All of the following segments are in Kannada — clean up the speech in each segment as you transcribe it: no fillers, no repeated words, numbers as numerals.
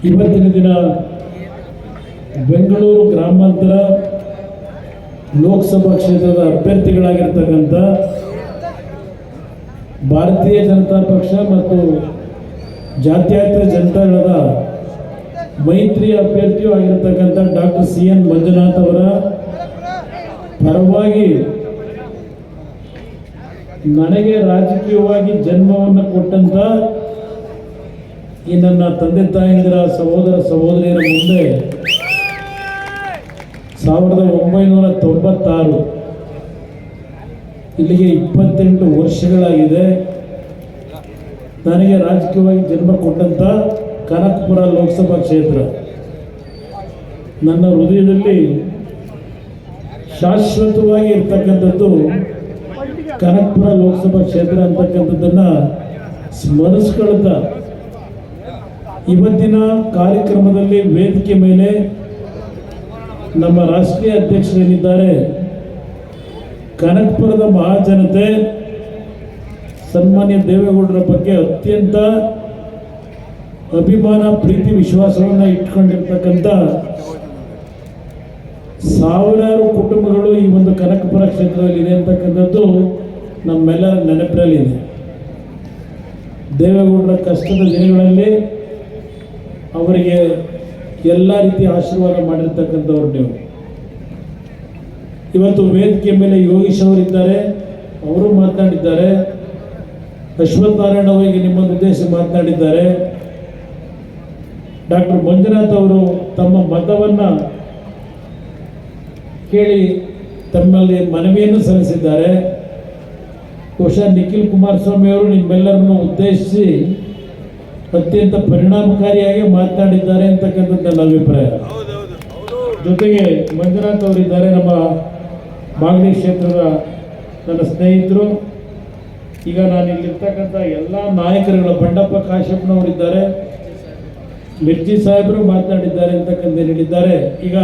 ಇವತ್ತಿನ ದಿನ ಬೆಂಗಳೂರು ಗ್ರಾಮಾಂತರ ಲೋಕಸಭಾ ಕ್ಷೇತ್ರದ ಅಭ್ಯರ್ಥಿಗಳಾಗಿರ್ತಕ್ಕಂಥ ಭಾರತೀಯ ಜನತಾ ಪಕ್ಷ ಮತ್ತು ಜಾತ್ಯತೀತ ಜನತಾದಳದ ಮೈತ್ರಿ ಅಭ್ಯರ್ಥಿಯೂ ಆಗಿರತಕ್ಕಂಥ ಡಾಕ್ಟರ್ CN ಮಂಜುನಾಥ್ ಅವರ ಪರವಾಗಿ ನನಗೆ ರಾಜಕೀಯವಾಗಿ ಜನ್ಮವನ್ನು ಕೊಟ್ಟಂತ ಈ ನನ್ನ ತಂದೆ ತಾಯಂದಿರ ಸಹೋದರ ಸಹೋದರಿಯರ ಮುಂದೆ 1996 ಇಲ್ಲಿಗೆ 28 ವರ್ಷಗಳಾಗಿದೆ. ನನಗೆ ರಾಜಕೀಯವಾಗಿ ಜನ್ಮ ಕೊಟ್ಟಂತ ಕನಕಪುರ ಲೋಕಸಭಾ ಕ್ಷೇತ್ರ ನನ್ನ ಹೃದಯದಲ್ಲಿ ಶಾಶ್ವತವಾಗಿ ಇರ್ತಕ್ಕಂಥದ್ದು ಕನಕಪುರ ಲೋಕಸಭಾ ಕ್ಷೇತ್ರ ಅಂತಕ್ಕಂಥದ್ದನ್ನು ಸ್ಮರಿಸ್ಕೊಳ್ತಾ ಇವತ್ತಿನ ಕಾರ್ಯಕ್ರಮದಲ್ಲಿ ವೇದಿಕೆ ಮೇಲೆ ನಮ್ಮ ರಾಷ್ಟ್ರೀಯ ಅಧ್ಯಕ್ಷರೇನಿದ್ದಾರೆ, ಕನಕಪುರದ ಮಹಾಜನತೆ ಸನ್ಮಾನ್ಯ ದೇವೇಗೌಡರ ಬಗ್ಗೆ ಅತ್ಯಂತ ಅಭಿಮಾನ ಪ್ರೀತಿ ವಿಶ್ವಾಸವನ್ನು ಇಟ್ಕೊಂಡಿರ್ತಕ್ಕಂಥ ಸಾವಿರಾರು ಕುಟುಂಬಗಳು ಈ ಒಂದು ಕನಕಪುರ ಕ್ಷೇತ್ರದಲ್ಲಿ ಇದೆ ಅಂತಕ್ಕಂಥದ್ದು ನಮ್ಮೆಲ್ಲರ ನೆನಪಿನಲ್ಲಿದೆ. ದೇವೇಗೌಡರ ಕಷ್ಟದ ದಿನಗಳಲ್ಲಿ ಅವರಿಗೆ ಎಲ್ಲ ರೀತಿಯ ಆಶೀರ್ವಾದ ಮಾಡಿರ್ತಕ್ಕಂಥವ್ರು ನೀವು. ಇವತ್ತು ವೇದಿಕೆ ಮೇಲೆ ಯೋಗೀಶ್ ಅವರಿದ್ದಾರೆ, ಅವರು ಮಾತನಾಡಿದ್ದಾರೆ. ಅಶ್ವಥ್ ನಾರಾಯಣ ಅವರಿಗೆ ನಿಮ್ಮನ್ನು ಉದ್ದೇಶ ಮಾತನಾಡಿದ್ದಾರೆ. ಡಾಕ್ಟರ್ ಮಂಜುನಾಥ್ ಅವರು ತಮ್ಮ ಮತವನ್ನು ಕೇಳಿ ತಮ್ಮಲ್ಲಿ ಮನವಿಯನ್ನು ಸಲ್ಲಿಸಿದ್ದಾರೆ. ಬಹುಶಃ ನಿಖಿಲ್ ಕುಮಾರಸ್ವಾಮಿ ಅವರು ನಿಮ್ಮೆಲ್ಲರನ್ನು ಉದ್ದೇಶಿಸಿ ಅತ್ಯಂತ ಪರಿಣಾಮಕಾರಿಯಾಗಿ ಮಾತನಾಡಿದ್ದಾರೆ ಅಂತಕ್ಕಂಥದ್ದು ನನ್ನ ಅಭಿಪ್ರಾಯ. ಜೊತೆಗೆ ಮಂಜುನಾಥ್ ಅವರಿದ್ದಾರೆ, ನಮ್ಮ ಮಾಗಡಿ ಕ್ಷೇತ್ರದ ನನ್ನ ಸ್ನೇಹಿತರು. ಈಗ ನಾನು ಇಲ್ಲಿರ್ತಕ್ಕಂಥ ಎಲ್ಲ ನಾಯಕರುಗಳ ಬಂಡಪ್ಪ ಕಾಶ್ಯಪ್ನವರಿದ್ದಾರೆ, ಮಿರ್ಜಿ ಸಾಹೇಬರು ಮಾತನಾಡಿದ್ದಾರೆ ಅಂತಕ್ಕಂಥ ಹೇಳಿದ್ದಾರೆ. ಈಗ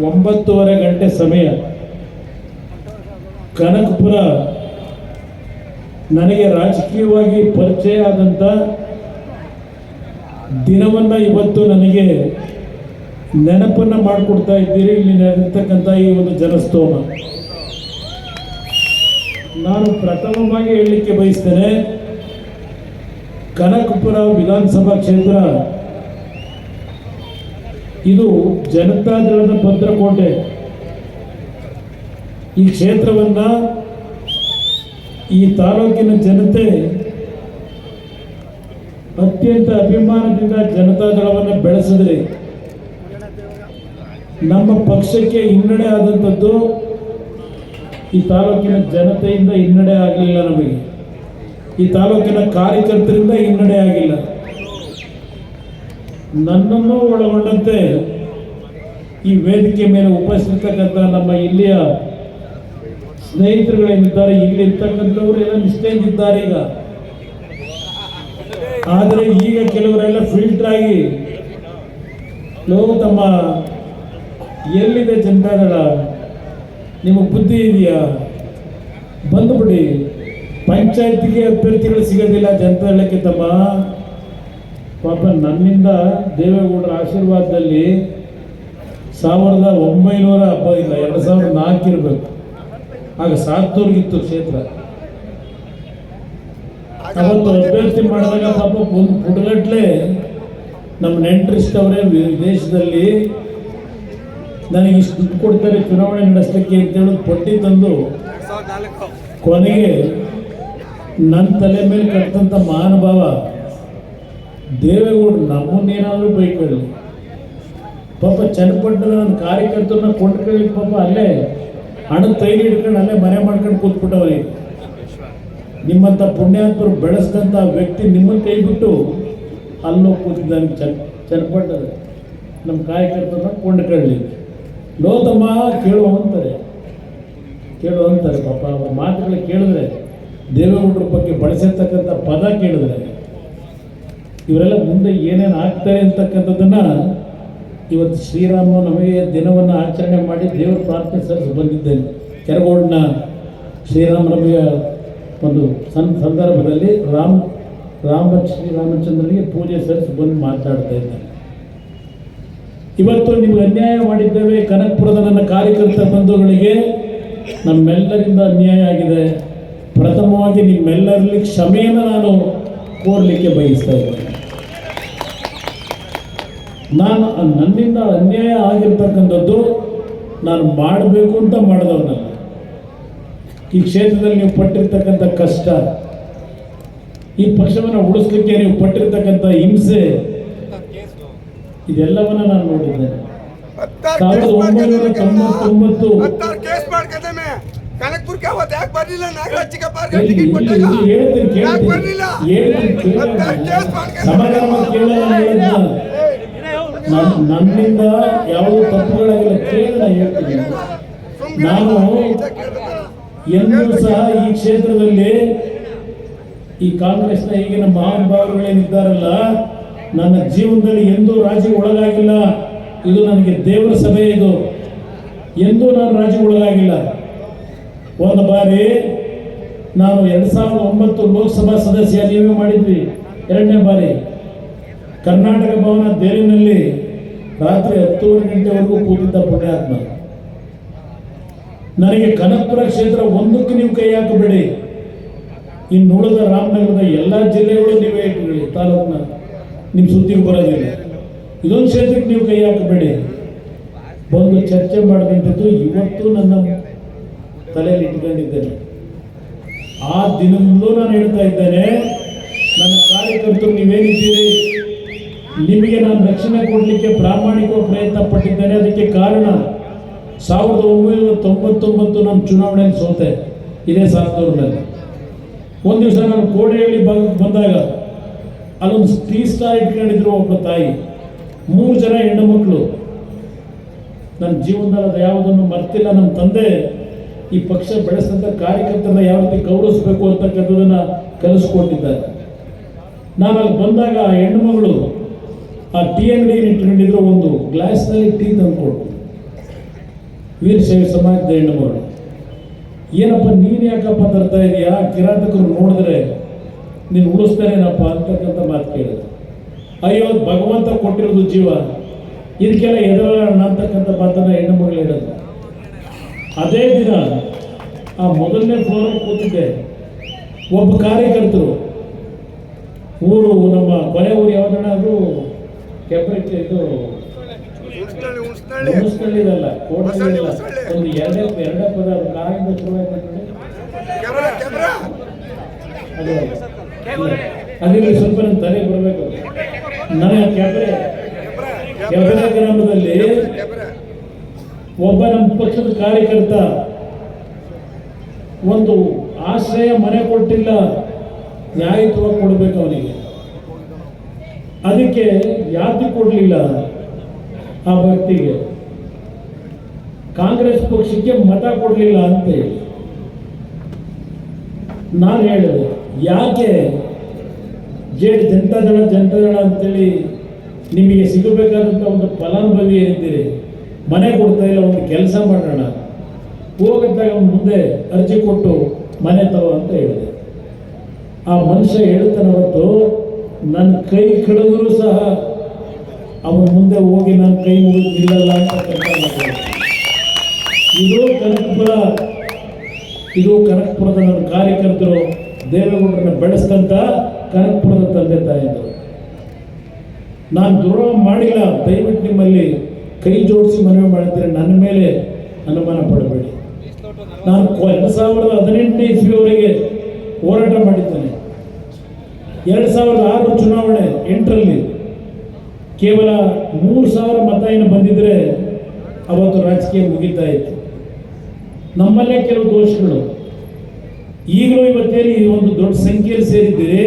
9:30 ಗಂಟೆ ಸಮಯ. ಕನಕಪುರ ನನಗೆ ರಾಜಕೀಯವಾಗಿ ಪರಿಚಯ ಆದಂಥ ದಿನವನ್ನು ಇವತ್ತು ನನಗೆ ನೆನಪನ್ನು ಮಾಡಿಕೊಡ್ತಾ ಇದ್ದೀರಿ. ಇಲ್ಲಿ ನಡೆದಿರ್ತಕ್ಕಂಥ ಈ ಒಂದು ಜನಸ್ತೋಮ ನಾನು ಪ್ರಥಮವಾಗಿ ಹೇಳಲಿಕ್ಕೆ ಬಯಸ್ತೇನೆ, ಕನಕಪುರ ವಿಧಾನಸಭಾ ಕ್ಷೇತ್ರ ಇದು ಜನತಾದಳದ ಭದ್ರಕೋಟೆ. ಈ ಕ್ಷೇತ್ರವನ್ನು ಈ ತಾಲೂಕಿನ ಜನತೆ ಅತ್ಯಂತ ಅಭಿಮಾನದಿಂದ ಜನತಾದಳವನ್ನು ಬೆಳೆಸಿದ್ರಿ. ನಮ್ಮ ಪಕ್ಷಕ್ಕೆ ಹಿನ್ನಡೆ ಆದಂಥದ್ದು ಈ ತಾಲೂಕಿನ ಜನತೆಯಿಂದ ಹಿನ್ನಡೆ ಆಗಲಿಲ್ಲ, ನಮಗೆ ಈ ತಾಲೂಕಿನ ಕಾರ್ಯಕರ್ತರಿಂದ ಹಿನ್ನಡೆ ಆಗಿಲ್ಲ. ನನ್ನನ್ನು ಒಳಗೊಂಡಂತೆ ಈ ವೇದಿಕೆ ಮೇಲೆ ಉಪಸ್ಥಿತಕ್ಕಂಥ ನಮ್ಮ ಇಲ್ಲಿಯ ಸ್ನೇಹಿತರುಗಳೇನಿದ್ದಾರೆ, ಇಲ್ಲಿ ಇರ್ತಕ್ಕಂಥವ್ರು ಎಲ್ಲ ನಿಷ್ಠೆಯಿಂದಿದ್ದಾರೆ. ಈಗ ಆದರೆ ಈಗ ಕೆಲವರೆಲ್ಲ ಫಿಲ್ಟರ್ ಆಗಿ ತಮ್ಮ ಎಲ್ಲಿದೆ ಜನತಾದಳ, ನಿಮಗೆ ಬುದ್ಧಿ ಇದೆಯಾ, ಬಂದುಬಿಡಿ, ಪಂಚಾಯತಿಗೆ ಅಭ್ಯರ್ಥಿಗಳು ಸಿಗೋದಿಲ್ಲ ಜನತಾದಳಕ್ಕೆ ತಮ್ಮ. ಪಾಪ ನನ್ನಿಂದ ದೇವೇಗೌಡರ ಆಶೀರ್ವಾದದಲ್ಲಿ 1900 ಇಲ್ಲ 2004 ಇರಬೇಕು, ಆಗ ಸಾತ್ತೂರ್ಗಿತ್ತು ಕ್ಷೇತ್ರ. ಅವತ್ತು ಅಭ್ಯರ್ಥಿ ಮಾಡಿದಾಗ ಪಾಪ ಒಂದು ಪುಟಗಟ್ಲೆ ನಮ್ಮ ನೆಂಟರಿಷ್ಟವರೇ ವಿದೇಶದಲ್ಲಿ ನನಗೆ ಇಷ್ಟು ದುಡ್ಡು ಕೊಡ್ತಾರೆ ಚುನಾವಣೆ ನಡೆಸಲಿಕ್ಕೆ ಅಂತೇಳಿ ಪಟ್ಟಿ ತಂದು ಕೊನೆಗೆ ನನ್ನ ತಲೆ ಮೇಲೆ ಕಟ್ಟಂಥ ಮಹಾನುಭಾವ ದೇವೇಗೌಡರು ನಮ್ಮನ್ನೇನಾದರೂ ಬೈಕೊಳ್ಳಿ. ಪಾಪ ಚನ್ನಪಟ್ಟಣದ ನನ್ನ ಕಾರ್ಯಕರ್ತರನ್ನ ಕೊಂಡ್ಕೊಳ್ಳಿ, ಪಾಪ ಅಲ್ಲೇ ಹಣದ ತೈಲಿ ಹಿಡ್ಕೊಂಡು ಅಲ್ಲೇ ಮನೆ ಮಾಡ್ಕೊಂಡು ಕೂತ್ಬಿಟ್ಟವರಿಗೆ. ನಿಮ್ಮಂಥ ಪುಣ್ಯಾತ್ಮರು ಬೆಳೆಸಿದಂಥ ವ್ಯಕ್ತಿ ನಿಮ್ಮನ್ನು ಕೈ ಬಿಟ್ಟು ಅಲ್ಲೋಗಿ ಕೂತಿದ್ದಾನೆ ಚನ್ನಪಟ್ಟಣದ ನಮ್ಮ ಕಾರ್ಯಕರ್ತರನ್ನ ಕೊಂಡ್ಕೊಳ್ಳಿ. ಲೋತಮ್ಮ ಕೇಳುವಂತಾರೆ ಪಾಪ ಅವ್ರ ಮಾತುಗಳು ಕೇಳಿದ್ರೆ, ದೇವೇಗೌಡರ ಬಗ್ಗೆ ಬಳಸಿರ್ತಕ್ಕಂಥ ಪದ ಕೇಳಿದ್ರೆ ಇವರೆಲ್ಲ ಮುಂದೆ ಏನೇನು ಆಗ್ತಾರೆ ಅಂತಕ್ಕಂಥದ್ದನ್ನು ಇವತ್ತು ಶ್ರೀರಾಮನವಮಿಯ ದಿನವನ್ನು ಆಚರಣೆ ಮಾಡಿ ದೇವರ ಪ್ರಾರ್ಥನೆ ಸಲ್ಲಿಸಿ ಬಂದಿದ್ದೇನೆ. ಕೆರಗೋಡಿನ ಶ್ರೀರಾಮನವಮಿಯ ಒಂದು ಸಂದರ್ಭದಲ್ಲಿ ಶ್ರೀರಾಮಚಂದ್ರನಿಗೆ ಪೂಜೆ ಸಲ್ಲಿಸಿ ಬಂದು ಮಾತಾಡ್ತಾ ಇದ್ದಾರೆ. ಇವತ್ತು ನಿಮ್ಗೆ ಅನ್ಯಾಯ ಮಾಡಿದ್ದೇವೆ ಕನಕಪುರದ ನನ್ನ ಕಾರ್ಯಕರ್ತ ಬಂಧುಗಳಿಗೆ, ನಮ್ಮೆಲ್ಲರಿಂದ ಅನ್ಯಾಯ ಆಗಿದೆ. ಪ್ರಥಮವಾಗಿ ನಿಮ್ಮೆಲ್ಲರಲ್ಲಿ ಕ್ಷಮೆಯನ್ನು ನಾನು ಕೋರಲಿಕ್ಕೆ ಬಯಸ್ತಾ ಇದ್ದೇನೆ. ನನ್ನಿಂದ ಅನ್ಯಾಯ ಆಗಿರ್ತಕ್ಕಂಥದ್ದು ನಾನು ಮಾಡಬೇಕು ಅಂತ ಮಾಡಿದವನಲ್ಲ. ಈ ಕ್ಷೇತ್ರದಲ್ಲಿ ನೀವು ಪಟ್ಟಿರ್ತಕ್ಕಂಥ ಕಷ್ಟ, ಈ ಪಕ್ಷವನ್ನು ಉಳಿಸ್ಲಿಕ್ಕೆ ನೀವು ಪಟ್ಟಿರ್ತಕ್ಕಂಥ ಹಿಂಸೆ, ಇದೆಲ್ಲವನ್ನ ನಾನು ನೋಡಿದ್ದೇನೆ. 1999 ನನ್ನಿಂದ ಯಾವುದೋ ತಪ್ಪುಗಳಾಗಿಲ್ಲ, ಕೇಳಲ್ಲ ಹೇಳ್ತೀನಿ. ನಾನು ಎಂದೂ ಸಹ ಈ ಕ್ಷೇತ್ರದಲ್ಲಿ ಈ ಕಾಂಗ್ರೆಸ್ನ ಈಗಿನ ಮಹಾನುಭಾವರುಗಳೇನಿದ್ದಾರಲ್ಲ, ನನ್ನ ಜೀವನದಲ್ಲಿ ಎಂದೂ ರಾಜಿಗೆ ಒಳಗಾಗಿಲ್ಲ. ಇದು ನನಗೆ ದೇವರ ಸಭೆ, ಇದು ಎಂದೂ ನಾನು ರಾಜಿಗೆ ಒಳಗಾಗಿಲ್ಲ. ಒಂದು ಬಾರಿ ನಾನು 2009 ಲೋಕಸಭಾ ಸದಸ್ಯ ನೀವೇ ಮಾಡಿದ್ವಿ. 2ನೇ ಬಾರಿ ಕರ್ನಾಟಕ ಭವನ ದೇರಿನಲ್ಲಿ ರಾತ್ರಿ 10:30 ಗಂಟೆವರೆಗೂ ಕೂತಿದ್ದ ಪುಣ್ಯಾತ್ಮ. ನನಗೆ ಕನಕಪುರ ಕ್ಷೇತ್ರ ಒಂದಕ್ಕೆ ನೀವು ಕೈ ಹಾಕಬೇಡಿ, ಇನ್ನುಳಿದ ರಾಮನಗರದ ಎಲ್ಲ ಜಿಲ್ಲೆಗಳು ನೀವೇ ಇಟ್ಕೊಳ್ಳಿ, ತಾಲೂಕಿನ ನಿಮ್ಮ ಸುದ್ದಿಗೆ ಬರೋದಿಲ್ಲ. ಇದೊಂದು ಕ್ಷೇತ್ರಕ್ಕೆ ನೀವು ಕೈ ಹಾಕಬೇಡಿ, ಬಂದು ಚರ್ಚೆ ಮಾಡಿದಂಥದ್ದು ಇವತ್ತು ನನ್ನ ತಲೆಯಲ್ಲಿ ಇಟ್ಕೊಂಡಿದ್ದೇನೆ. ಆ ದಿನದಲ್ಲೂ ನಾನು ಹೇಳ್ತಾ ಇದ್ದೇನೆ, ನನ್ನ ಕಾರ್ಯಕರ್ತರು ನೀವೇನಿದ್ದೀರಿ, ನಿಮಗೆ ನಾನು ರಕ್ಷಣೆ ಕೊಡಲಿಕ್ಕೆ ಪ್ರಾಮಾಣಿಕ ಪ್ರಯತ್ನ ಪಟ್ಟಿದ್ದೇನೆ. ಅದಕ್ಕೆ ಕಾರಣ 1999 ನಾನು ಚುನಾವಣೆಯಲ್ಲಿ ಸೋತೆ, ಇದೇ ಸಾತ್ತೂರಿನಲ್ಲಿ. ಒಂದು ದಿವಸ ನಾನು ಕೋಡಿಹಳ್ಳಿ ಭಾಗಕ್ಕೆ ಬಂದಾಗ ಅಲ್ಲೊಂದು 3 ಸ್ಟಾರ್ ಇಟ್ಕೊಂಡಿದ್ರು ಒಬ್ಬ ತಾಯಿ, 3 ಜನ ಹೆಣ್ಣು ಮಕ್ಕಳು. ನನ್ನ ಜೀವನದಲ್ಲಿ ಅದು ಯಾವುದನ್ನು ಮರ್ತಿಲ್ಲ. ನಮ್ಮ ತಂದೆ ಈ ಪಕ್ಷ ಬೆಳೆಸಿದಂಥ ಕಾರ್ಯಕರ್ತರನ್ನ ಯಾವ ರೀತಿ ಗೌರವಿಸಬೇಕು ಅಂತಕ್ಕಂಥದ್ದನ್ನು ಕಲಿಸ್ಕೊಟ್ಟಿದ್ದಾರೆ. ನಾನು ಅಲ್ಲಿ ಬಂದಾಗ ಆ ಹೆಣ್ಣು ಮಗಳು ಆ ಟೀ ಅಂಗಡಿಯನ್ನು ಇಟ್ಕೊಂಡಿದ್ರು, ಒಂದು ಗ್ಲಾಸ್ನಲ್ಲಿ ಟೀ ತಂದುಕೊಟ್ಟು. ವೀರಶೈವ ಸಮಾಜದ ಹೆಣ್ಣು ಮಗಳು, ಏನಪ್ಪ ನೀನು ಯಾಕಪ್ಪ ತರ್ತಾ ಇದೆಯಾ, ಕಿರಾತಕರು ನೋಡಿದ್ರೆ ನೀನು ಉಳಿಸ್ತಾನೇನಪ್ಪ ಅಂತಕ್ಕಂಥ ಮಾತು ಕೇಳಿದೆ. ಅಯ್ಯೋ ಭಗವಂತ ಕೊಟ್ಟಿರೋದು ಜೀವ, ಇದಕ್ಕೆಲ್ಲ ಎದುರೋಣ ಅಂತಕ್ಕಂಥ ಮಾತನ್ನು ಹೆಣ್ಣು ಮಗಳು ಹೇಳೋದು. ಅದೇ ದಿನ ಆ ಮೊದಲನೇ ಫ್ಲೋರಲ್ಲಿ ಕೂತಿದ್ದೆ. ಒಬ್ಬ ಕಾರ್ಯಕರ್ತರು, ಊರು ನಮ್ಮ ಕೊನೆ ಊರು ಯಾವ್ದಣ್ಣ, ಅದು ಕೆಬ್ಬರಿಕೆ, ಇದು ಹುಣಸ್ನಳ್ಳಿದಲ್ಲ, ಕೋಟೆಲ್ಲ, ಒಂದು ಎರಡೇ ಪದ ಅದು ಕಾಯಿಂದ ಶುರುವಾಯ್ತು. ಅದೇ ಸ್ವಲ್ಪ ನನ್ನ ತಲೆ ಬರಬೇಕು. ನನಗೆ ಕೆಬ್ಬರೆ ಗ್ರಾಮದಲ್ಲಿ ಒಬ್ಬ ನಮ್ಮ ಪಕ್ಷದ ಕಾರ್ಯಕರ್ತ ಒಂದು ಆಶ್ರಯ ಮನೆ ಕೊಟ್ಟಿಲ್ಲ, ನ್ಯಾಯತ್ವ ಕೊಡಬೇಕು ಅವನಿಗೆ. ಅದಕ್ಕೆ ಯಾತಿ ಕೊಡಲಿಲ್ಲ ಆ ವ್ಯಕ್ತಿಗೆ, ಕಾಂಗ್ರೆಸ್ ಪಕ್ಷಕ್ಕೆ ಮತ ಕೊಡಲಿಲ್ಲ ಅಂತೇಳಿ ನಾನು ಹೇಳಿದೆ. ಯಾಕೆ ಜನತಾದಳ ಅಂತೇಳಿ ನಿಮಗೆ ಸಿಗಬೇಕಾದಂಥ ಒಂದು ಫಲಾನುಭವಿ ಏನಿದ್ದೀರಿ, ಮನೆ ಕೊಡ್ತಾ ಇಲ್ಲ, ಒಂದು ಕೆಲಸ ಮಾಡೋಣ, ಹೋಗತ್ತಾಗ ಮುಂದೆ ಅರ್ಜಿ ಕೊಟ್ಟು ಮನೆ ತಗೋ ಅಂತ ಹೇಳಿದೆ. ಆ ಮನುಷ್ಯ ಹೇಳ್ತಾನೆ, ಹೊರತು ನನ್ನ ಕೈ ಕಡಿದ್ರು ಸಹ ಅವನ ಮುಂದೆ ಹೋಗಿ ನನ್ನ ಕೈ ಮುಗಿದಿಲ್ಲಲ್ಲ ಅಂತ. ಇದು ಕನಕಪುರದ ನನ್ನ ಕಾರ್ಯಕರ್ತರು, ದೇವೇಗೌಡರನ್ನ ಬೆಳೆಸಿದಂಥ ಕನಕಪುರದ ತಂದೆ ತಾಯಿಗಳು. ನಾನು ದ್ರೋಹ ಮಾಡಿಲ್ಲ, ದಯವಿಟ್ಟು ನಿಮ್ಮಲ್ಲಿ ಕೈ ಜೋಡಿಸಿ ಮನವಿ ಮಾಡ್ತೀರಿ, ನನ್ನ ಮೇಲೆ ಅನುಮಾನ ಪಡಬೇಡಿ. ನಾನು 2018 ಇಸ್ವಿಯವರೆಗೆ ಹೋರಾಟ ಮಾಡಿದ್ದೇನೆ. 2006 ಚುನಾವಣೆ 8ರಲ್ಲಿ ಕೇವಲ 3,000 ಮತ ಏನು ಬಂದಿದ್ರೆ ಅವತ್ತು ರಾಜಕೀಯ ಮುಗಿತಾ ಇತ್ತು. ನಮ್ಮಲ್ಲೇ ಕೆಲವು ದೋಷಗಳು. ಈಗಲೂ ಇವತ್ತೇನು ಈ ಒಂದು ದೊಡ್ಡ ಸಂಖ್ಯೆಯಲ್ಲಿ ಸೇರಿದ್ದೀರಿ,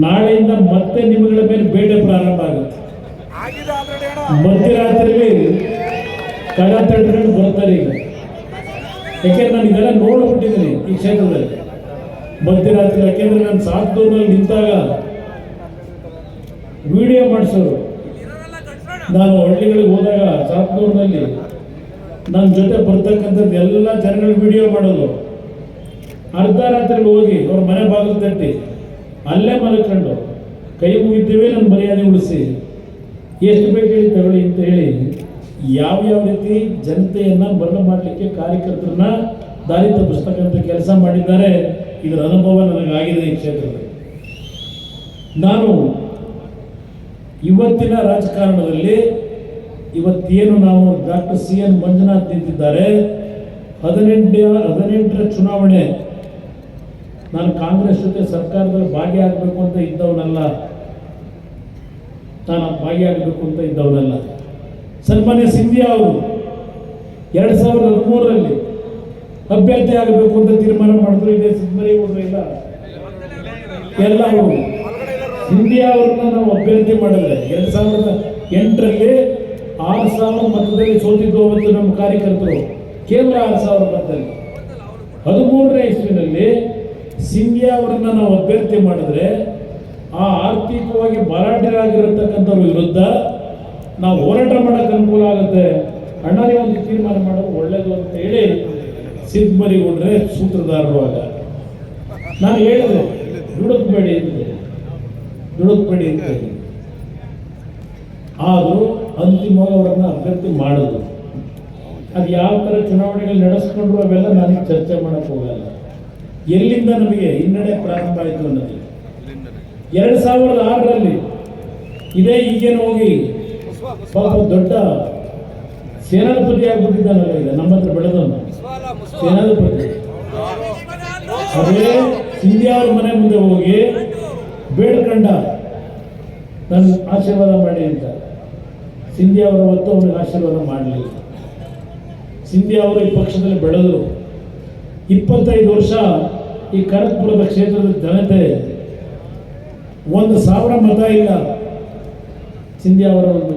ನಾಳೆಯಿಂದ ಮತ್ತೆ ನಿಮ್ಮಗಳ ಮೇಲೆ ಬೇಟೆ ಪ್ರಾರಂಭ ಆಗುತ್ತೆ. ಮಧ್ಯರಾತ್ರಿಯಲ್ಲಿ ಕಡ ತಡ್ಕೊಂಡು ಬರ್ತಾರೆ ಈಗ. ಯಾಕೆಂದ್ರೆ ನಾನು ಇದೆಲ್ಲ ನೋಡ್ಬಿಟ್ಟಿದ್ದೀನಿ ಈ ಕ್ಷೇತ್ರದಲ್ಲಿ ಮಧ್ಯರಾತ್ರಿ. ಯಾಕೆಂದ್ರೆ ನಾನು ಸಾತ್ತೂರಿನಲ್ಲಿ ನಿಂತಾಗ ವಿಡಿಯೋ ಮಾಡಿಸೋರು. ನಾನು ಹಳ್ಳಿಗಳಿಗೆ ಹೋದಾಗ ಸಾತ್ತೂರಿನಲ್ಲಿ ನನ್ನ ಜೊತೆ ಬರ್ತಕ್ಕಂಥದ್ದು ಎಲ್ಲ ಜನಗಳು ವಿಡಿಯೋ ಮಾಡೋದು. ಅರ್ಧ ರಾತ್ರಿ ಹೋಗಿ ಅವ್ರ ಮನೆ ಬಾಗಿಲು ತಟ್ಟಿ ಅಲ್ಲೇ ಮಲ್ಕೊಂಡು ಕೈ ಮುಗಿದ್ದೇವೆ ನನ್ನ ಮರ್ಯಾದೆ ಉಳಿಸಿ ಎಷ್ಟು ಬೇಕು ಹೇಳಿ ತಗೊಳ್ಳಿ ಅಂತ ಹೇಳಿ ಯಾವ್ಯಾವ ರೀತಿ ಜನತೆಯನ್ನು ಮರಳು ಮಾಡಲಿಕ್ಕೆ ಕಾರ್ಯಕರ್ತರನ್ನ ದಾರಿ ತಪ್ಪಿಸ್ತಕ್ಕಂಥ ಕೆಲಸ ಮಾಡಿದ್ದಾರೆ. ಇದರ ಅನುಭವ ನನಗಾಗಿದೆ ಈ ಕ್ಷೇತ್ರದಲ್ಲಿ. ನಾನು ಇವತ್ತಿನ ರಾಜಕಾರಣದಲ್ಲಿ ಇವತ್ತೇನು ನಾವು ಡಾಕ್ಟರ್ CN ಮಂಜುನಾಥ್ ನಿಂತಿದ್ದಾರೆ, 18ರ ಚುನಾವಣೆ ನಾನು ಕಾಂಗ್ರೆಸ್ ಜೊತೆ ಸರ್ಕಾರದಲ್ಲಿ ಭಾಗಿಯಾಗಬೇಕು ಅಂತ ಇದ್ದವನಲ್ಲ, ನಾನು ಭಾಗಿಯಾಗಬೇಕು ಅಂತ ಇದ್ದವನಲ್ಲ. ಸನ್ಮಾನ್ಯ ಸಿಂಧಿಯಾ ಅವರು 2013ರಲ್ಲಿ ಅಭ್ಯರ್ಥಿ ಆಗಬೇಕು ಅಂತ ತೀರ್ಮಾನ ಮಾಡಿದ್ರು. ಇದೇ ಸಿದ್ದರಾಮಯ್ಯ ಎಲ್ಲ ಅವರು ಸಿಂಧಿಯಾ ಅವ್ರನ್ನ ನಾವು ಅಭ್ಯರ್ಥಿ ಮಾಡಿದ್ರೆ 2008ರಲ್ಲಿ 6,000 ಮತದಲ್ಲಿ ಸೋತಿದ್ದು ಅವತ್ತು ನಮ್ಮ ಕಾರ್ಯಕರ್ತರು, ಕೇವಲ 6,000 ಮತದಲ್ಲಿ. 13ನೇ ಇಸ್ವಿನಲ್ಲಿ ಸಿಂಧಿಯಾ ಅವರನ್ನ ನಾವು ಅಭ್ಯರ್ಥಿ ಮಾಡಿದ್ರೆ ಆ ಆರ್ಥಿಕವಾಗಿ ಭರಾಟೆಯಾಗಿರತಕ್ಕಂಥವ್ರ ವಿರುದ್ಧ ನಾವು ಹೋರಾಟ ಮಾಡೋಕ್ಕೆ ಅನುಕೂಲ ಆಗುತ್ತೆ, ಅಣ್ಣನೇ ಒಂದು ತೀರ್ಮಾನ ಮಾಡೋದು ಒಳ್ಳೇದು ಅಂತ ಹೇಳಿ ಸಿದ್ದಮರಿಗೌಡ್ರೆ ಸೂತ್ರಧಾರರು. ಆಗ ನಾನು ಹೇಳಿದೆ ದುಡುಕ್ಬೇಡಿ ಅಂತ ಹೇಳಿ. ಆದರೂ ಅಂತಿಮವಾಗಿ ಅವರನ್ನು ಅಭ್ಯರ್ಥಿ ಮಾಡೋದು, ಅದು ಯಾವ ಥರ ಚುನಾವಣೆಗಳು ನಡೆಸ್ಕೊಂಡ್ರು ಅವೆಲ್ಲ ನನಗೆ ಚರ್ಚೆ ಮಾಡೋಕ್ಕೆ ಹೋಗಲ್ಲ. ಎಲ್ಲಿಂದ ನಮಗೆ ಹಿನ್ನಡೆ ಪ್ರಾರಂಭ ಆಯಿತು ಅನ್ನೋದು 2006ರಲ್ಲಿ ಇದೇ ಈಗೇನು ಹೋಗಿ ಪಾಪ ದೊಡ್ಡ ಸೇನಾಧಿಪತಿ ಆಗ್ಬಿಟ್ಟಿದ್ದಾನಲ್ಲ, ಈಗ ನಮ್ಮ ಹತ್ರ ಬೆಳೆದವನು ಸೇನಾಧಿಪತಿ. ಅದೇ ಸಿಂಧಿಯಾ ಅವ್ರ ಮನೆ ಮುಂದೆ ಹೋಗಿ ಬೇಡ್ಕಂಡ ನನ್ನ ಆಶೀರ್ವಾದ ಮಾಡಿ ಅಂತ. ಸಿಂಧಿಯಾ ಅವರ ಹೊತ್ತು ಅವನಿಗೆ ಆಶೀರ್ವಾದ ಮಾಡಲಿಲ್ಲ. ಸಿಂಧಿಯಾ ಅವರು ಈ ಪಕ್ಷದಲ್ಲಿ ಬೆಳೆದರು. 25 ವರ್ಷ ಈ ಕನಕಪುರದ ಕ್ಷೇತ್ರದ ಜನತೆ 1,000 ಮತ ಇಲ್ಲ ಸಿಂಧಿಯಾ ಅವರ ಒಂದು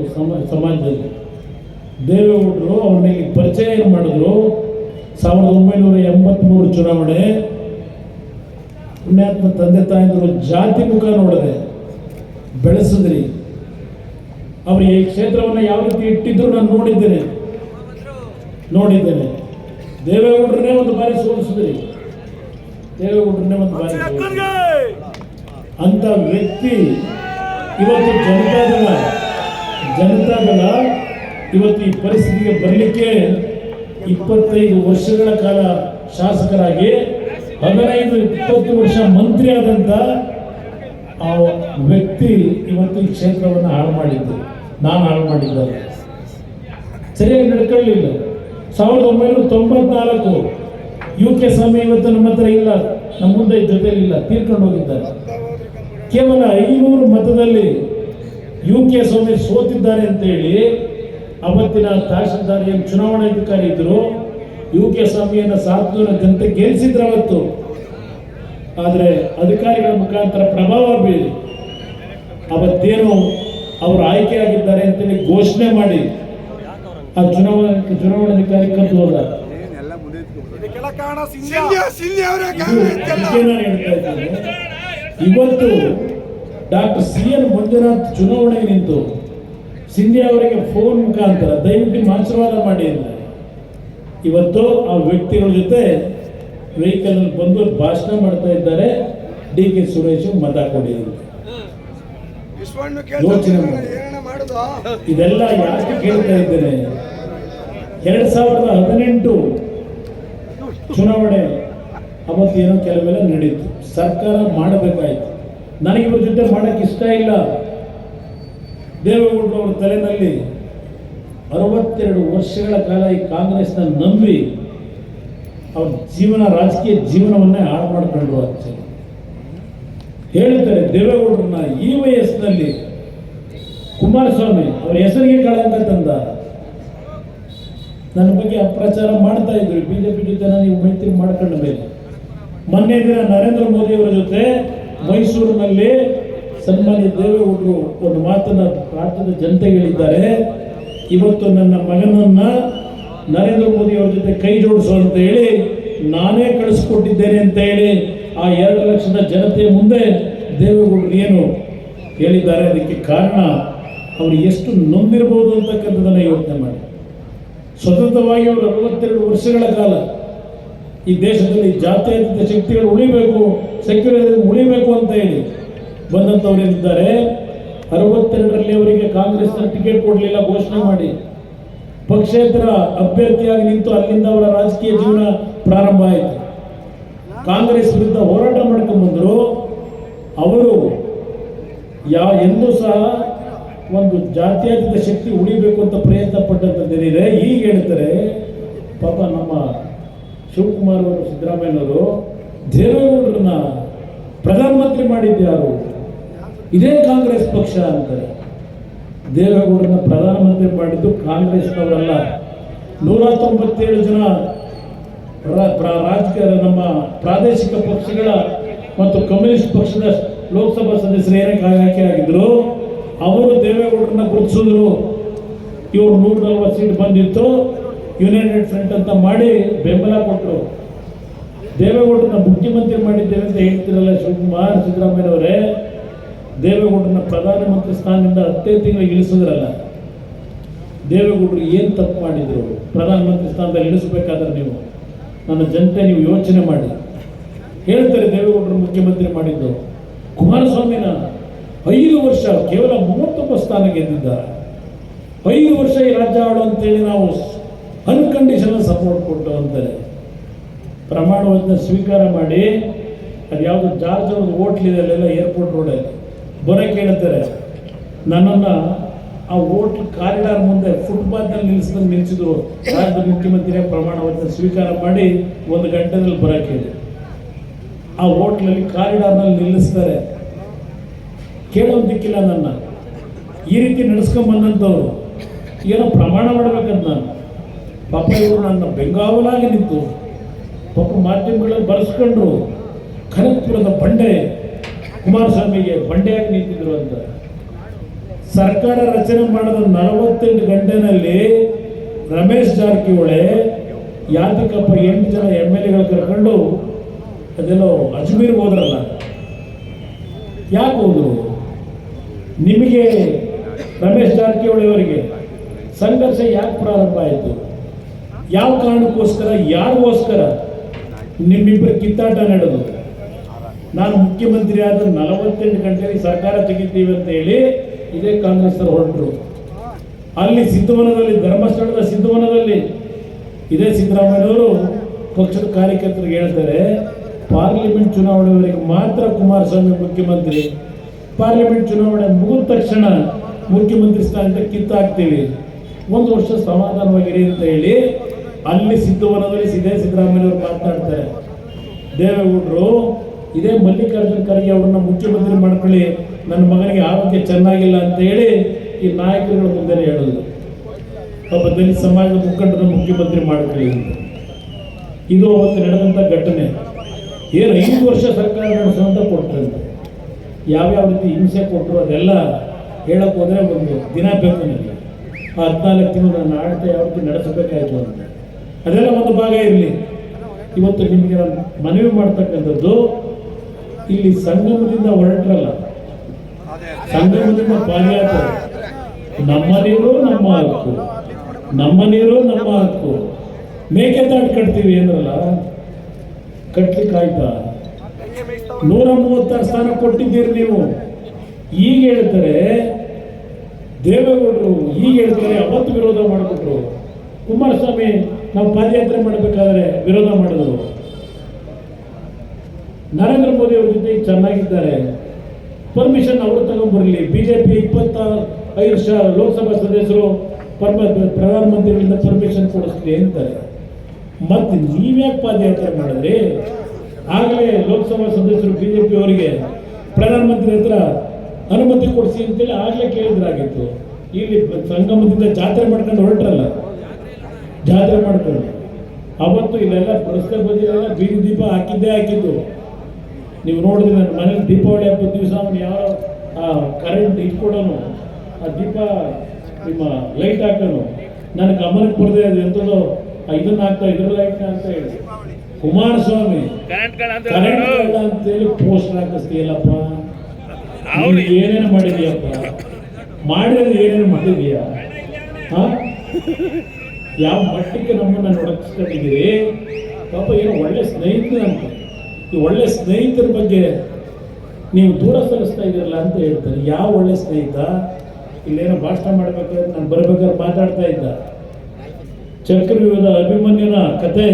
ಸಮಾಜದಲ್ಲಿ. ದೇವೇಗೌಡರು ಅವ್ರನ್ನ ಪರಿಚಯ ಏನು ಮಾಡಿದ್ರು 1983 ಚುನಾವಣೆ. ಪುಣ್ಯಾತ್ಮ ತಂದೆ ತಾಯಿದ್ರು ಜಾತಿ ಮುಖ ನೋಡದೆ ಬೆಳೆಸಿದ್ರಿ. ಅವರು ಈ ಕ್ಷೇತ್ರವನ್ನು ಯಾವ ರೀತಿ ಇಟ್ಟಿದ್ರು ನಾನು ನೋಡಿದ್ದೇನೆ. ದೇವೇಗೌಡರನ್ನೇ ಒಂದು ಬಾರಿ ಸೋಲಿಸಿದ್ರಿ, ಅಂತ ವ್ಯಕ್ತಿ ಇವತ್ತು ಜನತಾದಳ ಇವತ್ತು ಈ ಪರಿಸ್ಥಿತಿಗೆ ಬರಲಿಕ್ಕೆ 25 ವರ್ಷಗಳ ಕಾಲ ಶಾಸಕರಾಗಿ 15-20 ವರ್ಷ ಮಂತ್ರಿ ಆದಂಥ ಆ ವ್ಯಕ್ತಿ ಇವತ್ತು ಈ ಕ್ಷೇತ್ರವನ್ನು ಹಾಳು ಮಾಡಿದ್ದು, ನಾನು ಹಾಳು ಮಾಡಿದ್ದಾರೆ. ಸರಿಯಾಗಿ ನಡ್ಕೊಳ್ಳಿಲ್ಲ. 1994 UK ಸ್ವಾಮಿ ಇವತ್ತು ನಮ್ಮ ಹತ್ರ ಇಲ್ಲ, ನಮ್ಮ ಮುಂದೆ ಜೊತೆಲಿಲ್ಲ, ತೀರ್ಕೊಂಡು ಹೋಗಿದ್ದಾರೆ. ಕೇವಲ 500 ಮತದಲ್ಲಿ UK ಸ್ವಾಮಿ ಸೋತಿದ್ದಾರೆ ಅಂತೇಳಿ ಅವತ್ತಿನ ತಹಶೀಲ್ದಾರ್ ಏನು ಚುನಾವಣಾಧಿಕಾರಿ ಇದ್ರು UK ಸ್ವಾಮಿಯನ್ನು 700 ಜನತೆ ಗೆಲ್ಲಿಸಿದ್ರು ಅವತ್ತು. ಆದರೆ ಅಧಿಕಾರಿಗಳ ಮುಖಾಂತರ ಪ್ರಭಾವ ಬೀರಿ ಅವತ್ತೇನು ಅವರು ಆಯ್ಕೆಯಾಗಿದ್ದಾರೆ ಅಂತೇಳಿ ಘೋಷಣೆ ಮಾಡಿ ಆ ಚುನಾವಣಾಧಿಕಾರಿ ಕದ್ದು ಹೋದ. ಇವತ್ತು ಡಾಕ್ಟರ್ CN ಮಂಜುನಾಥ್ ಚುನಾವಣೆಗೆ ನಿಂತು ಸಿಂಧಿಯಾ ಅವರಿಗೆ ಫೋನ್ ಮುಖಾಂತರ ದಯವಿಟ್ಟು ಆಶೀರ್ವಾದ ಮಾಡಿ ಅಂತ ಇವತ್ತು ಆ ವ್ಯಕ್ತಿಗಳ ಜೊತೆ ವೆಹಿಕಲ್ ಬಂದು ಭಾಷಣ ಮಾಡ್ತಾ ಇದ್ದಾರೆ. DK ಸುರೇಶ್ ಮತ ಕೊಡಿ ಅಂತ ಯೋಚನೆ ಮಾಡಿ. ಇದೆಲ್ಲ ಯಾಕೆ ಕೇಳ್ತಾ ಇದ್ದೇನೆ, 2018 ಚುನಾವಣೆ ಅವತ್ತೇನೋ ಕೆಲವೆಲ್ಲ ನಡೀತು, ಸರ್ಕಾರ ಮಾಡಬೇಕಾಯ್ತು. ನನಗೆ ಇವ್ರ ಜೊತೆ ಮಾಡೋಕ್ಕೆ ಇಷ್ಟ ಇಲ್ಲ. ದೇವೇಗೌಡರು ಅವರ ತಲೆನಲ್ಲಿ 62 ವರ್ಷಗಳ ಕಾಲ ಈ ಕಾಂಗ್ರೆಸ್ನ ನಂಬಿ ಅವ್ರ ರಾಜಕೀಯ ಜೀವನವನ್ನೇ ಹಾಳು ಮಾಡಿಕೊಂಡ್ರು. ಹೇಳ್ತಾರೆ ದೇವೇಗೌಡರನ್ನ ಈ ವಯಸ್ಸಿನಲ್ಲಿ ಕುಮಾರಸ್ವಾಮಿ ಅವರ ಹೆಸರಿಗೆ ಕಳಂಕ ತಂದ. ನನ್ನ ಬಗ್ಗೆ ಅಪ್ರಚಾರ ಮಾಡ್ತಾ ಇದ್ರು. BJP ಜೊತೆ ನೀವು ಮೈತ್ರಿ ಮಾಡ್ಕೊಂಡ ಮೇಲೆ ಮೊನ್ನೆ ದಿನ ನರೇಂದ್ರ ಮೋದಿ ಅವರ ಜೊತೆ ಮೈಸೂರಿನಲ್ಲಿ ಸನ್ಮಾನ್ಯ ದೇವೇಗೌಡರು ಒಂದು ಮಾತನ್ನ ರಾಜ್ಯದ ಜನತೆಗೆ ಹೇಳಿದ್ದಾರೆ. ಇವತ್ತು ನನ್ನ ಮಗನನ್ನ ನರೇಂದ್ರ ಮೋದಿ ಅವರ ಜೊತೆ ಕೈ ಜೋಡಿಸು ಅಂತ ಹೇಳಿ ನಾನೇ ಕಳಿಸ್ಕೊಟ್ಟಿದ್ದೇನೆ ಅಂತ ಹೇಳಿ ಆ 2 ಲಕ್ಷದ ಜನತೆಯ ಮುಂದೆ ದೇವೇಗೌಡರು ಏನು ಹೇಳಿದ್ದಾರೆ. ಅದಕ್ಕೆ ಕಾರಣ ಅವರು ಎಷ್ಟು ನೊಂದಿರಬಹುದು ಅಂತಕ್ಕಂಥದ್ದನ್ನು ಯೋಚನೆ ಮಾಡಿ. ಸ್ವತಂತ್ರವಾಗಿ ಅವರು 62 ವರ್ಷಗಳ ಕಾಲ ಈ ದೇಶದಲ್ಲಿ ಜಾತ್ಯತೀತ ಶಕ್ತಿಗಳು ಉಳಿಬೇಕು, ಸೆಕ್ಯುಲರಿಸಂ ಉಳಿಬೇಕು ಅಂತ ಹೇಳಿ ಬಂದಂಥವ್ರು ಏನಿದ್ದಾರೆ 62ರಲ್ಲಿ ಅವರಿಗೆ ಕಾಂಗ್ರೆಸ್ ಟಿಕೆಟ್ ಕೊಡಲಿಲ್ಲ ಘೋಷಣೆ ಮಾಡಿ ಪಕ್ಷೇತರ ಅಭ್ಯರ್ಥಿಯಾಗಿ ನಿಂತು ಅಲ್ಲಿಂದ ಅವರ ರಾಜಕೀಯ ಜೀವನ ಪ್ರಾರಂಭ ಆಯಿತು. ಕಾಂಗ್ರೆಸ್ ವಿರುದ್ಧ ಹೋರಾಟ ಮಾಡ್ಕೊಂಡು ಬಂದರು. ಅವರು ಎಂದೂ ಸಹ ಒಂದು ಜಾತ್ಯತೀತ ಶಕ್ತಿ ಉಳಿಬೇಕು ಅಂತ ಪ್ರಯತ್ನ ಪಟ್ಟಂತದ್ದೇನಿದೆ. ಈಗ ಹೇಳ್ತಾರೆ ಪಾಪ ನಮ್ಮ ಶಿವಕುಮಾರ್ ಅವರು, ಸಿದ್ದರಾಮಯ್ಯನವರು ದೇವೇಗೌಡರನ್ನ ಪ್ರಧಾನಮಂತ್ರಿ ಮಾಡಿದ್ಯಾರು? ಇದೇ ಕಾಂಗ್ರೆಸ್ ಪಕ್ಷ ಅಂತಾರೆ. ದೇವೇಗೌಡರನ್ನ ಪ್ರಧಾನಮಂತ್ರಿ ಮಾಡಿದ್ದು ಕಾಂಗ್ರೆಸ್ನವರಲ್ಲ. 197 ಜನ ರಾಜಕೀಯ ನಮ್ಮ ಪ್ರಾದೇಶಿಕ ಪಕ್ಷಗಳ ಮತ್ತು ಕಮ್ಯುನಿಸ್ಟ್ ಪಕ್ಷದ ಲೋಕಸಭಾ ಸದಸ್ಯರು ಏನಕ್ಕೆ ಆಯ್ಕೆ ಆಗಿದ್ರು, ಅವರು ದೇವೇಗೌಡರನ್ನ ಗುರುತಿಸಿದ್ರು. ಇವರು 140 ಸೀಟ್ ಬಂದಿತ್ತು, ಯುನೈಟೆಡ್ ಫ್ರಂಟ್ ಅಂತ ಮಾಡಿ ಬೆಂಬಲ ಕೊಟ್ಟರು. ದೇವೇಗೌಡರನ್ನ ಮುಖ್ಯಮಂತ್ರಿ ಮಾಡಿದ್ದೇವೆ ಅಂತ ಹೇಳ್ತಿರಲ್ಲ ಶಿವಕುಮಾರ್, ಸಿದ್ದರಾಮಯ್ಯನವರೇ, ದೇವೇಗೌಡರನ್ನ ಪ್ರಧಾನಮಂತ್ರಿ ಸ್ಥಾನದಿಂದ 10 ತಿಂಗಳಿಗೆ ಇಳಿಸಿದ್ರಲ್ಲ. ದೇವೇಗೌಡರು ಏನು ತಪ್ಪು ಮಾಡಿದ್ರು ಪ್ರಧಾನಮಂತ್ರಿ ಸ್ಥಾನದಲ್ಲಿ ಇಳಿಸಬೇಕಾದ್ರೆ? ನೀವು ನನ್ನ ಜನತೆ ನೀವು ಯೋಚನೆ ಮಾಡಿ. ಹೇಳ್ತಾರೆ ದೇವೇಗೌಡರು ಮುಖ್ಯಮಂತ್ರಿ ಮಾಡಿದ್ದು. ಕುಮಾರಸ್ವಾಮಿನ 5 ವರ್ಷ ಕೇವಲ 39 ಸ್ಥಾನ ಗೆದ್ದಿದ್ದಾರೆ. 5 ವರ್ಷ ಈ ರಾಜ್ಯ ಆಳು ಅಂತೇಳಿ ನಾವು ಅನ್ಕಂಡೀಷನಲ್ ಸಪೋರ್ಟ್ ಕೊಟ್ಟು ಅಂತಾರೆ. ಪ್ರಮಾಣ ವಚನ ಸ್ವೀಕಾರ ಮಾಡಿ ಅದು ಯಾವುದು ಜಾರ್ಜ್ ಅವ್ರದ್ದು ಹೋಟ್ಲಿದೆ ಅಲ್ಲೆಲ್ಲ ಏರ್ಪೋರ್ಟ್ ರೋಡಲ್ಲಿ ಬರೋಕ್ಕೆ ಹೇಳ್ತಾರೆ. ನನ್ನನ್ನು ಆ ಹೋಟ್ಲ್ ಕಾರಿಡಾರ್ ಮುಂದೆ ಫುಟ್ಪಾತ್ನಲ್ಲಿ ನಿಲ್ಲಿಸಿದ್ರು. ರಾಜ್ಯದ ಮುಖ್ಯಮಂತ್ರಿಯ ಪ್ರಮಾಣ ವಚನ ಸ್ವೀಕಾರ ಮಾಡಿ 1 ಗಂಟೆನಲ್ಲಿ ಬರೋಕ್ಕೆ ಹೇಳಿ. ಆ ಹೋಟ್ಲಲ್ಲಿ ಕಾರಿಡಾರ್ನಲ್ಲಿ ನಿಲ್ಲಿಸ್ತಾರೆ. ಕೇಳೋದಕ್ಕಿಲ್ಲ ನನ್ನ. ಈ ರೀತಿ ನಡೆಸ್ಕೊಂಬಂದಂಥವ್ರು ಏನೋ ಪ್ರಮಾಣ ಮಾಡಬೇಕಂತ ನಾನು. ಪಾಪ ಇವರು ನನ್ನ ಬೆಂಗಾವಲಾಗಿ ನಿಂತು ಪಾಪ ಮಾಧ್ಯಮಗಳಲ್ಲಿ ಬರೆಸ್ಕೊಂಡ್ರು. ಖರಗ್ಪುರದ ಬಂಡೆ ಕುಮಾರಸ್ವಾಮಿಗೆ ಬಂಡೆಯಾಗಿ ನಿಂತಿದ್ರು ಅಂತ. ಸರ್ಕಾರ ರಚನೆ ಮಾಡಿದ 48 ಗಂಟೆನಲ್ಲಿ ರಮೇಶ್ ಜಾರಕಿಹೊಳಿ ಯಾತಕಪ್ಪ 8 ಜನ MLA ಕರ್ಕೊಂಡು ಅದೆಲ್ಲೋ ಅಜ್ಮೀರ್ಗೆ ಹೋದ್ರಲ್ಲ, ಯಾಕೆ ಹೋದ್ರು? ನಿಮಗೆ ರಮೇಶ್ ಜಾರಕಿಹೊಳಿ ಅವರಿಗೆ ಸಂಘರ್ಷ ಯಾಕೆ ಪ್ರಾರಂಭ ಆಯಿತು? ಯಾವ ಕಾರಣಕ್ಕೋಸ್ಕರ, ಯಾರಿಗೋಸ್ಕರ ನಿಮ್ಮಿಬ್ಬರು ಕಿತ್ತಾಟ ನಡೆದು? ನಾನು ಮುಖ್ಯಮಂತ್ರಿ ಆದ 48 ಗಂಟೆಯಲ್ಲಿ ಸರ್ಕಾರ ತೆಗಿತೀವಿ ಅಂತ ಹೇಳಿ ಇದೇ ಕಾಂಗ್ರೆಸ್ ಹೊರಟರು. ಅಲ್ಲಿ ಸಿದ್ಧವನದಲ್ಲಿ, ಧರ್ಮಸ್ಥಳದ ಸಿದ್ಧವನದಲ್ಲಿ ಇದೇ ಸಿದ್ದರಾಮಯ್ಯನವರು ಪಕ್ಷದ ಕಾರ್ಯಕರ್ತರಿಗೆ ಹೇಳ್ತಾರೆ, ಪಾರ್ಲಿಮೆಂಟ್ ಚುನಾವಣೆವರೆಗೆ ಮಾತ್ರ ಕುಮಾರಸ್ವಾಮಿ ಮುಖ್ಯಮಂತ್ರಿ, ಪಾರ್ಲಿಮೆಂಟ್ ಚುನಾವಣೆ ಮುಗಿದ ತಕ್ಷಣ ಮುಖ್ಯಮಂತ್ರಿ ಸ್ಥಾನದಿಂದ ಕಿತ್ತಾಕ್ತೀವಿ, 1 ವರ್ಷ ಸಮಾಧಾನವಾಗಿರಿ ಅಂತ ಹೇಳಿ ಅಲ್ಲಿ ಸಿದ್ಧವನದಲ್ಲಿ ಇದೇ ಸಿದ್ದರಾಮಯ್ಯನವರು ಮಾತನಾಡ್ತಾರೆ. ದೇವೇಗೌಡರು ಇದೇ ಮಲ್ಲಿಕಾರ್ಜುನ ಖರ್ಗೆ ಅವ್ರನ್ನ ಮುಖ್ಯಮಂತ್ರಿ ಮಾಡ್ಕೊಳ್ಳಿ, ನನ್ನ ಮಗನಿಗೆ ಆರೋಗ್ಯ ಚೆನ್ನಾಗಿಲ್ಲ ಅಂತ ಹೇಳಿ ಈ ನಾಯಕರುಗಳ ಮುಂದೆ ಹೇಳೋದು. ಒಬ್ಬ ದಲಿತ ಸಮಾಜದ ಮುಖಂಡರನ್ನ ಮುಖ್ಯಮಂತ್ರಿ ಮಾಡ್ಕೊಳ್ಳಿ ಅಂತ. ಇದು ಅವತ್ತು ನಡೆದಂಥ ಘಟನೆ. ಏನು 5 ವರ್ಷ ಸರ್ಕಾರ ನಡೆಸುವಂತ ಕೊಟ್ಟರಂತೆ. ಯಾವ್ಯಾವ ರೀತಿ ಹಿಂಸೆ ಕೊಟ್ಟರು ಅದೆಲ್ಲ ಹೇಳಕ್ಕೆ ಹೋದರೆ ಒಂದು ದಿನ ಬೇಕು ನನಗೆ. ಆ 14 ತಿಂಗಳು ನನ್ನ ಆಡಳಿತ ಯಾವ ರೀತಿ ನಡೆಸಬೇಕಾಯ್ತು ಅಂತ ಅದೆಲ್ಲ ಒಂದು ಭಾಗ ಇರಲಿ. ಇವತ್ತು ನಿಮಗೆ ನಾನು ಮನವಿ ಮಾಡ್ತಕ್ಕಂಥದ್ದು, ಇಲ್ಲಿ ಸಂಗಮದಿಂದ ಹೊರಟ್ರಲ್ಲ, ಸಂಗಮದಿಂದ ಪಾದಯಾತ್ರೆ, ನಮ್ಮ ನೀರು ನಮ್ಮ ಹಕ್ಕು, ನಮ್ಮ ನೀರು ನಮ್ಮ ಹಕ್ಕು, ಮೇಕೆದಾಟು ಕಟ್ತೀವಿ ಏನಲ್ಲ, ಕಟ್ಲಿಕ್ಕಾಯ್ತಾ? 136 ಸ್ಥಾನ ಕೊಟ್ಟಿದ್ದೀರಿ ನೀವು. ಈಗ ಹೇಳ್ತಾರೆ ದೇವೇಗೌಡರು, ಈಗ ಹೇಳ್ತಾರೆ ಅವತ್ತು ವಿರೋಧ ಮಾಡಿಬಿಟ್ರು. ಕುಮಾರಸ್ವಾಮಿ ನಾವು ಪಾದಯಾತ್ರೆ ಮಾಡಬೇಕಾದ್ರೆ ವಿರೋಧ ಮಾಡಿದ್ರು. ನರೇಂದ್ರ ಮೋದಿ ಅವ್ರ ಜೊತೆ ಚೆನ್ನಾಗಿದ್ದಾರೆ, ಪರ್ಮಿಷನ್ ಅವರು ತಗೊಂಡ್ಬರಲಿ. ಬಿಜೆಪಿ 25 ಲೋಕಸಭಾ ಸದಸ್ಯರು ಪ್ರಧಾನಮಂತ್ರಿಗಳಿಂದ ಪರ್ಮಿಷನ್ ಕೊಡಿಸ್ಲಿ ಅಂತಾರೆ. ಮತ್ತೆ ನೀವ್ಯಾಕೆ ಪಾದಯಾತ್ರೆ ಮಾಡಿದ್ರಿ? ಆಗಲೇ ಲೋಕಸಭಾ ಸದಸ್ಯರು ಬಿಜೆಪಿ ಅವರಿಗೆ ಪ್ರಧಾನಮಂತ್ರಿ ಹತ್ರ ಅನುಮತಿ ಕೊಡಿಸಿ ಅಂತೇಳಿ ಆಗಲೇ ಕೇಳಿದ್ರಾಗಿತ್ತು. ಇಲ್ಲಿ ಸಂಗಮದಿಂದ ಜಾತ್ರೆ ಮಾಡ್ಕೊಂಡು ಹೊರಟ್ರಲ್ಲ, ಜಾತ್ರೆ ಮಾಡ್ಕೊಂಡು ಅವತ್ತು ಇಲ್ಲೆಲ್ಲ ರಸ್ತೆ ಬದಿಯೆಲ್ಲ ಬೀದಿ ದೀಪ ಹಾಕಿದ್ದು ನೀವು ನೋಡಿದ್ರೆ. ನನ್ನ ಮನೇಲಿ ದೀಪಾವಳಿ ಹಬ್ಬದ ದಿವಸ ಅವನು ಯಾರೋ ಕರೆಂಟ್ ಇಟ್ಕೊಡೋನು, ಆ ದೀಪ ನಿಮ್ಮ ಲೈಟ್ ಹಾಕೋನು, ನನ್ನ ಗಮನಕ್ಕೆ ಬರದೆ ಅದು ಎಂಥದ್ದು ಇದನ್ನ ಹಾಕ್ತಾ ಇದ್ರ ಲೈಟ್ ಅಂತ ಹೇಳಿ ಕುಮಾರಸ್ವಾಮಿ ಕರೆಂಟ್ ಅಂತೇಳಿ ಪೋಸ್ಟ್ ಹಾಕಿಸ್ತೀಯಲ್ಲಪ್ಪ, ಏನೇನು ಮಾಡಿದೀಯಪ್ಪ? ಮಾಡಿರೋದು ಏನೇನು ಮಾಡಿದೀಯ? ಯಾವ ಮಟ್ಟಕ್ಕೆ ನಮ್ಮನ್ನು ನೊಡಗಿಸ್ಕೊಂಡಿದ್ದೀರಿ? ಪಾಪ ಏನೋ ಒಳ್ಳೆ ಸ್ನೇಹಿತರು ಅಂತ. ಈ ಒಳ್ಳೆ ಸ್ನೇಹಿತರ ಬಗ್ಗೆ ನೀವು ದೂರ ಸಲ್ಲಿಸ್ತಾ ಇದ್ದೀರಲ್ಲ ಅಂತ ಹೇಳ್ತಾರೆ. ಯಾವ ಒಳ್ಳೆ ಸ್ನೇಹಿತ ಇಲ್ಲೇನೋ ಭಾಷಣ ಮಾಡಬೇಕಾದ್ರೆ ನಾನು ಬರ್ಬೇಕಾದ್ರೆ ಮಾತಾಡ್ತಾ ಇದ್ದ. ಚಕ್ರವ್ಯೂಹದ ಅಭಿಮನ್ಯುನ ಕತೆ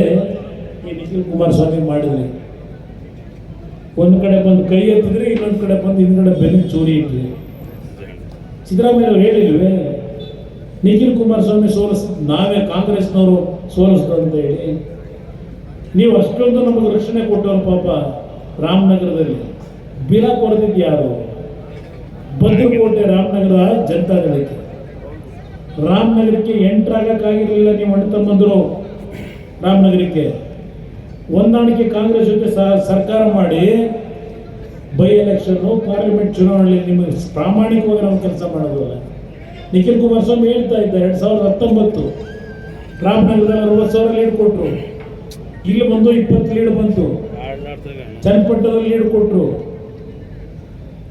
ಈ ನಿಖಿಲ್ ಕುಮಾರಸ್ವಾಮಿ ಮಾಡಿದ್ರಿ. ಒಂದು ಕಡೆ ಬಂದು ಕೈ ಎತ್ತಿದ್ರಿ, ಇನ್ನೊಂದು ಕಡೆ ಬಂದು ಹಿಂದ್ಗಡೆ ಬೆನ್ನಿಗೆ ಚೂರಿ ಇಟ್ರಿ. ಸಿದ್ದರಾಮಯ್ಯ ಅವರು ಹೇಳಿಲ್ವೇ ನಿಖಿಲ್ ಕುಮಾರಸ್ವಾಮಿ ನಾವೇ ಕಾಂಗ್ರೆಸ್ನವರು ಸೋಲಿಸ್ತು ಅಂತ ಹೇಳಿ. ನೀವು ಅಷ್ಟೊಂದು ನಮಗೆ ರಕ್ಷಣೆ ಕೊಟ್ಟವರು ಪಾಪ. ರಾಮನಗರದಲ್ಲಿ ಬಿಲ ಕೊರೆದಿದ್ದು ಯಾರು? ಭದ್ರಕೋಟೆ ರಾಮನಗರ ಜನತಾದಳಕ್ಕೆ. ರಾಮನಗರಕ್ಕೆ ಎಂಟ್ರಾಗಕ್ಕಾಗಿರಲಿಲ್ಲ ನೀವು ಅಣ್ಣ ತಮ್ಮಂದರು. ರಾಮನಗರಕ್ಕೆ ಹೊಂದಾಣಿಕೆ ಕಾಂಗ್ರೆಸ್ ಜೊತೆ ಸರ್ಕಾರ ಮಾಡಿ ಬೈ ಎಲೆಕ್ಷನ್ನು ಪಾರ್ಲಿಮೆಂಟ್ ಚುನಾವಣೆಯಲ್ಲಿ ನಿಮಗೆ ಪ್ರಾಮಾಣಿಕವಾಗಿ ನಾವು ಕೆಲಸ ಮಾಡೋದಲ್ಲ. ನಿಖಿಲ್ ಕುಮಾರಸ್ವಾಮಿ ಹೇಳ್ತಾ ಇದ್ದ 2019 ರಾಮನಗರದಲ್ಲಿ 60,000 ಲೀಡ್ ಕೊಟ್ಟರು. ಇಲ್ಲಿ ಬಂದು 20 ಲೀಡ್ ಬಂತು. ಚನ್ನಪಟ್ಟಣದಲ್ಲಿ ಲೀಡ್ ಕೊಟ್ಟರು,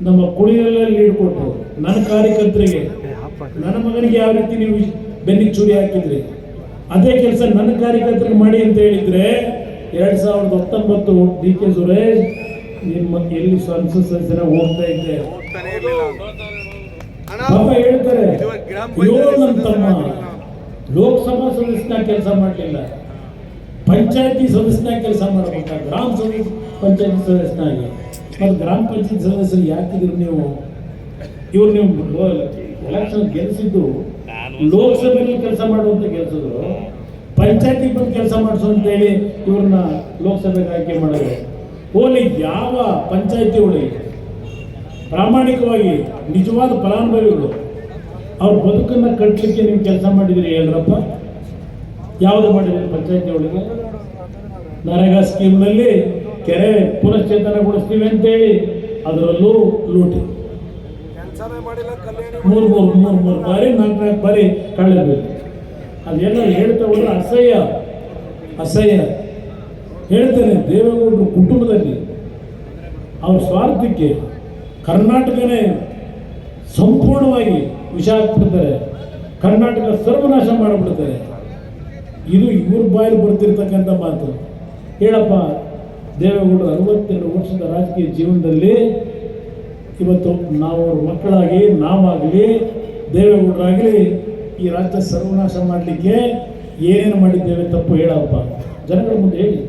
ನಮ್ಮ ಕುಣಿಯಲ್ಲಿ ಲೀಡ್ ಕೊಟ್ಟರು. ನನ್ನ ಕಾರ್ಯಕರ್ತರಿಗೆ, ನನ್ನ ಮಗನಿಗೆ ಯಾವ ರೀತಿ ನೀವು ಬೆನ್ನಿಗೆ ಚೂರಿ ಹಾಕಿದ್ರಿ, ಅದೇ ಕೆಲಸ ನನ್ನ ಕಾರ್ಯಕರ್ತರಿಗೆ ಮಾಡಿ ಅಂತ ಹೇಳಿದ್ರೆ 2019 ಡಿ ಕೆ ಸುರೇಶ್ ನಿಮ್ಮ ಎಲ್ಲಿ ಸಂಸತ್ ಸದಸ್ಯರ ಹೋಗ್ತಾ ಇದ್ದೆ. ಪಾಪ ಹೇಳ್ತಾರೆ, ನಮ್ಮ ತಮ್ಮ ಲೋಕಸಭಾ ಸದಸ್ಯನ ಕೆಲಸ ಮಾಡಲಿಲ್ಲ, ಪಂಚಾಯತಿ ಸದಸ್ಯನ ಕೆಲಸ ಮಾಡಬೇಕ, ಗ್ರಾಮ ಪಂಚಾಯತಿ ಸದಸ್ಯನಾಗಿ. ಮತ್ತು ಗ್ರಾಮ ಪಂಚಾಯತಿ ಸದಸ್ಯರು ಯಾಕಿದ್ರು ನೀವು? ಇವ್ರು ನೀವು ಎಲೆಕ್ಷನ್ ಗೆಲ್ಲಿಸಿದ್ದು ಲೋಕಸಭೆಯಲ್ಲಿ ಕೆಲಸ ಮಾಡುವಂತ ಗೆಲ್ಸಿದ್ರು, ಪಂಚಾಯತಿ ಬಂದು ಕೆಲಸ ಮಾಡಿಸು ಅಂತೇಳಿ ಇವ್ರನ್ನ ಲೋಕಸಭೆಗೆ ಆಯ್ಕೆ ಮಾಡಿದ್ರು. ಓಲಿ ಯಾವ ಪಂಚಾಯತಿ ಒಳಗೆ ಪ್ರಾಮಾಣಿಕವಾಗಿ ನಿಜವಾದ ಫಲಾನುಭವಿಗಳು ಅವ್ರ ಬದುಕನ್ನು ಕಟ್ಟಲಿಕ್ಕೆ ನೀವು ಕೆಲಸ ಮಾಡಿದಿರಿ ಹೇಳ್ರಪ್ಪ. ಯಾವುದು ಮಾಡಿದ್ರಿ ಪಂಚಾಯತಿ ಒಳಗೆ? ನರೇಗಾ ಸ್ಕೀಮ್ನಲ್ಲಿ ಕೆರೆ ಪುನಶ್ಚೇತನಗೊಳಿಸ್ತೀವಿ ಅಂತೇಳಿ ಅದರಲ್ಲೂ ಲೂಟಿ. ಮೂರು ಬಾರಿ 4 ಬಾರಿ ಕಳೆದ್ಬೇಕು. ಅದೆಲ್ಲ ಹೇಳ್ತಾ ಹೋದ್ರೆ ಅಸಹ್ಯ ಹೇಳ್ತೇನೆ. ದೇವೇಗೌಡರು ಕುಟುಂಬದಲ್ಲಿ ಅವ್ರ ಸ್ವಾರ್ಥಕ್ಕೆ ಕರ್ನಾಟಕನೇ ಸಂಪೂರ್ಣವಾಗಿ ವಿಷ ಹಾಕ್ಬಿಡ್ತಾರೆ, ಕರ್ನಾಟಕ ಸರ್ವನಾಶ ಮಾಡಿಬಿಡ್ತಾರೆ. ಇದು ಇವ್ರ ಬಾಯಲ್ಲಿ ಬರ್ತಿರ್ತಕ್ಕಂಥ ಮಾತು. ಹೇಳಪ್ಪ, ದೇವೇಗೌಡರು 62 ವರ್ಷದ ರಾಜಕೀಯ ಜೀವನದಲ್ಲಿ ಇವತ್ತು ನಾವು ಅವ್ರ ಮಕ್ಕಳಾಗಿ ನಾವಾಗಲಿ ದೇವೇಗೌಡರಾಗಲಿ ಈ ರಾಜ್ಯ ಸರ್ವನಾಶ ಮಾಡಲಿಕ್ಕೆ ಏನೇನು ಮಾಡಿದ್ದೇವೆ ತಪ್ಪು ಹೇಳಪ್ಪ, ಜನಗಳ ಮುಂದೆ ಹೇಳಿ.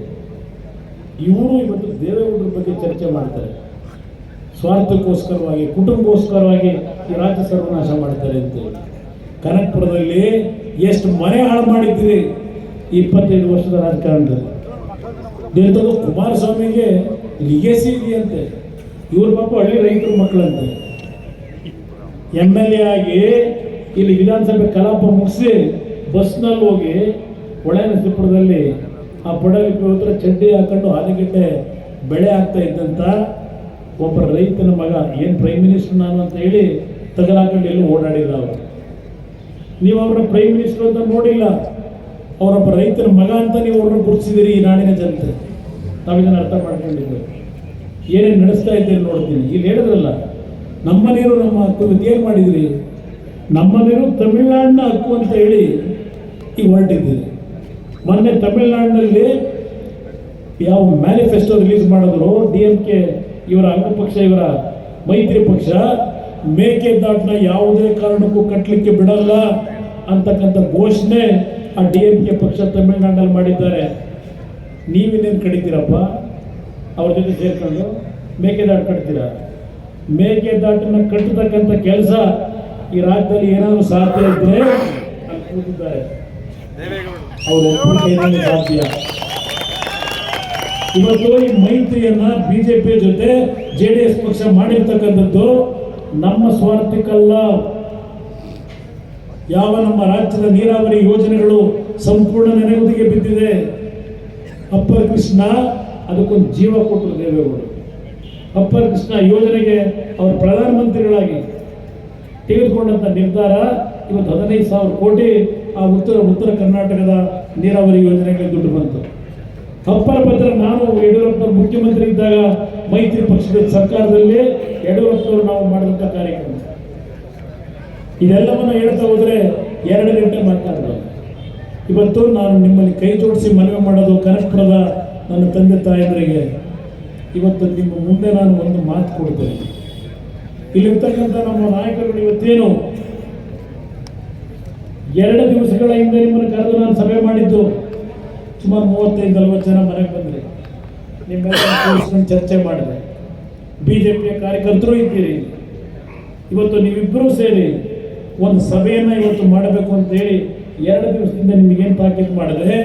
ಇವರು ಇವತ್ತು ದೇವೇಗೌಡರ ಬಗ್ಗೆ ಚರ್ಚೆ ಮಾಡ್ತಾರೆ. ಸ್ವಾರ್ಥಕ್ಕೋಸ್ಕರವಾಗಿ, ಕುಟುಂಬಕ್ಕೋಸ್ಕರವಾಗಿ ಈ ರಾಜ್ಯ ಸರ್ವನಾಶ ಮಾಡ್ತಾರೆ ಅಂತೇಳಿ. ಕನಕಪುರದಲ್ಲಿ ಎಷ್ಟು ಮನೆ ಹಾಳು ಮಾಡಿದ್ದೀರಿ 25 ವರ್ಷದ ರಾಜಕಾರಣದಲ್ಲಿ. ದೇವತದು ಕುಮಾರಸ್ವಾಮಿಗೆ ಲಿಗೇಸಿ ಇದೆಯಂತೆ. ಇವ್ರ ಪಾಪ ಹಳ್ಳಿ ರೈತರ ಮಕ್ಕಳಂತೆ. MLA ಆಗಿ ಇಲ್ಲಿ ವಿಧಾನಸಭೆ ಕಲಾಪ ಮುಗಿಸಿ ಬಸ್ನಲ್ಲಿ ಹೋಗಿ ಹೊಳೆನರಸೀಪುರದಲ್ಲಿ ಆ ಪಡಲಿಕ್ಕೆ ಹೋದ್ರೆ ಚಡ್ಡಿ ಹಾಕೊಂಡು ಆನೆಗಡ್ಡೆ ಬೆಳೆ ಆಗ್ತಾ ಇದ್ದಂಥ ಒಬ್ಬ ರೈತನ ಮಗ ಏನು ಪ್ರೈಮ್ ಮಿನಿಸ್ಟರ್ ನಾನು ಅಂತ ಹೇಳಿ ತಗಲಾಕೊಂಡು ಎಲ್ಲೂ ಓಡಾಡಿಲ್ಲ ಅವರು. ನೀವು ಅವ್ರನ್ನ ಪ್ರೈಮ್ ಮಿನಿಸ್ಟರ್ ಅಂತ ನೋಡಿಲ್ಲ, ಅವರೊಬ್ಬ ರೈತನ ಮಗ ಅಂತ ನೀವು ಅವ್ರನ್ನ ಗುರುತಿಸಿದಿರಿ. ಈ ನಾಡಿನ ಜನತೆ ನಾವಿದನ್ನು ಅರ್ಥ ಮಾಡ್ಕೊಂಡಿದ್ದೇವೆ. ಏನೇನು ನಡೆಸ್ತಾ ಇದ್ದೇನೆ ನೋಡ್ತೀನಿ. ಇಲ್ಲಿ ಹೇಳಿದ್ರಲ್ಲ, ನಮ್ಮ ನೀರು ನಮ್ಮ ಹಕ್ಕು ಏನು ಮಾಡಿದ್ರಿ? ನಮ್ಮ ನೀರು ತಮಿಳುನಾಡಿನ ಹಕ್ಕು ಅಂತ ಹೇಳಿ ಈಗ ಹೊರಟಿದ್ದೀರಿ. ಮೊನ್ನೆ ತಮಿಳುನಾಡಿನಲ್ಲಿ ಯಾವ ಮ್ಯಾನಿಫೆಸ್ಟೋ ರಿಲೀಸ್ ಮಾಡಿದ್ರು DMK ಇವರ ಅಂಗಪಕ್ಷ, ಇವರ ಮೈತ್ರಿ ಪಕ್ಷ, ಮೇಕೆದಾಟನ್ನ ಯಾವುದೇ ಕಾರಣಕ್ಕೂ ಕಟ್ಟಲಿಕ್ಕೆ ಬಿಡಲ್ಲ ಅಂತಕ್ಕಂಥ ಘೋಷಣೆ ಆ DMK ಪಕ್ಷ ತಮಿಳುನಾಡಿನಲ್ಲಿ ಮಾಡಿದ್ದಾರೆ. ನೀವೇನೇನು ಕಡಿತೀರಪ್ಪ ಅವ್ರ ಜೊತೆ ಸೇರ್ಕೊಂಡು? ಮೇಕೆದಾಟು ಕಟ್ತೀರಾ? ಮೇಕೆದಾಟನ್ನು ಕಟ್ಟತಕ್ಕಂಥ ಕೆಲಸ ಈ ರಾಜ್ಯದಲ್ಲಿ ಏನಾದರೂ ಸಾಧ್ಯ ಇದ್ದರೆ ಅಲ್ಲಿ ಕೂತಿದ್ದಾರೆ ಅವರು ಸಾಧ್ಯ. ಇವತ್ತು ಈ ಮೈತ್ರಿಯನ್ನ BJP ಜೊತೆ JDS ಪಕ್ಷ ಮಾಡಿರ್ತಕ್ಕಂಥದ್ದು ನಮ್ಮ ಸ್ವಾರ್ಥಕ್ಕಲ್ಲ. ಯಾವ ನಮ್ಮ ರಾಜ್ಯದ ನೀರಾವರಿ ಯೋಜನೆಗಳು ಸಂಪೂರ್ಣ ನೆನೆಗುದಿಗೆ ಬಿದ್ದಿದೆ. ಅಪ್ಪರ್ ಕೃಷ್ಣ ಅದಕ್ಕೊಂದು ಜೀವ ಕೊಟ್ಟರು ದೇವೇಗೌಡರು. ಅಪ್ಪರ್ ಕೃಷ್ಣ ಯೋಜನೆಗೆ ಅವರು ಪ್ರಧಾನಮಂತ್ರಿಗಳಾಗಿ ತೆಗೆದುಕೊಂಡಂಥ ನಿರ್ಧಾರ ಇವತ್ತು 15,000 ಕೋಟಿ ಆ ಉತ್ತರ ಕರ್ನಾಟಕದ ನೀರಾವರಿ ಯೋಜನೆಗೆ ದುಡ್ಡು ಬಂತು. ಅಪ್ಪರ ಭದ್ರ ನಾನು ಯಡಿಯೂರಪ್ಪ ಮುಖ್ಯಮಂತ್ರಿ ಇದ್ದಾಗ ಮೈತ್ರಿ ಪಕ್ಷದ ಸರ್ಕಾರದಲ್ಲಿ ಯಡಿಯೂರಪ್ಪನವರು ನಾವು ಮಾಡಿದಂಥ ಕಾರ್ಯಕ್ರಮ. ಇದೆಲ್ಲವನ್ನು ಹೇಳ್ತಾ ಹೋದರೆ 2 ಗಂಟೆ ಮಾತಾಡೋದು. ಇವತ್ತು ನಾನು ನಿಮ್ಮಲ್ಲಿ ಕೈ ಜೋಡಿಸಿ ಮನವಿ ಮಾಡೋದು ಕನಕಪುರದ ನನ್ನ ತಂದೆ ತಾಯಂದರಿಗೆ, ಇವತ್ತು ನಿಮ್ಮ ಮುಂದೆ ನಾನು ಒಂದು ಮಾತು ಕೊಡ್ತೇನೆ. ಇಲ್ಲಿರ್ತಕ್ಕಂಥ ನಮ್ಮ ನಾಯಕರುಗಳು ಇವತ್ತೇನು 2 ದಿವಸಗಳ ಹಿಂದೆ ನಿಮ್ಮನ್ನು ಕರೆದು ನಾನು ಸಭೆ ಮಾಡಿದ್ದು, ಸುಮಾರು 35-40 ಜನ ಮನೆಗೆ ಬಂದರೆ ನಿಮ್ಮೆಲ್ಲ ಚರ್ಚೆ ಮಾಡಿದೆ. BJPಯ ಕಾರ್ಯಕರ್ತರು ಇದ್ದೀರಿ. ಇವತ್ತು ನೀವಿಬ್ಬರೂ ಸೇರಿ ಒಂದು ಸಭೆಯನ್ನು ಇವತ್ತು ಮಾಡಬೇಕು ಅಂತೇಳಿ 2 ದಿವಸದಿಂದ ನಿಮಗೇನು ತಾಕೀತು ಮಾಡಿದೆ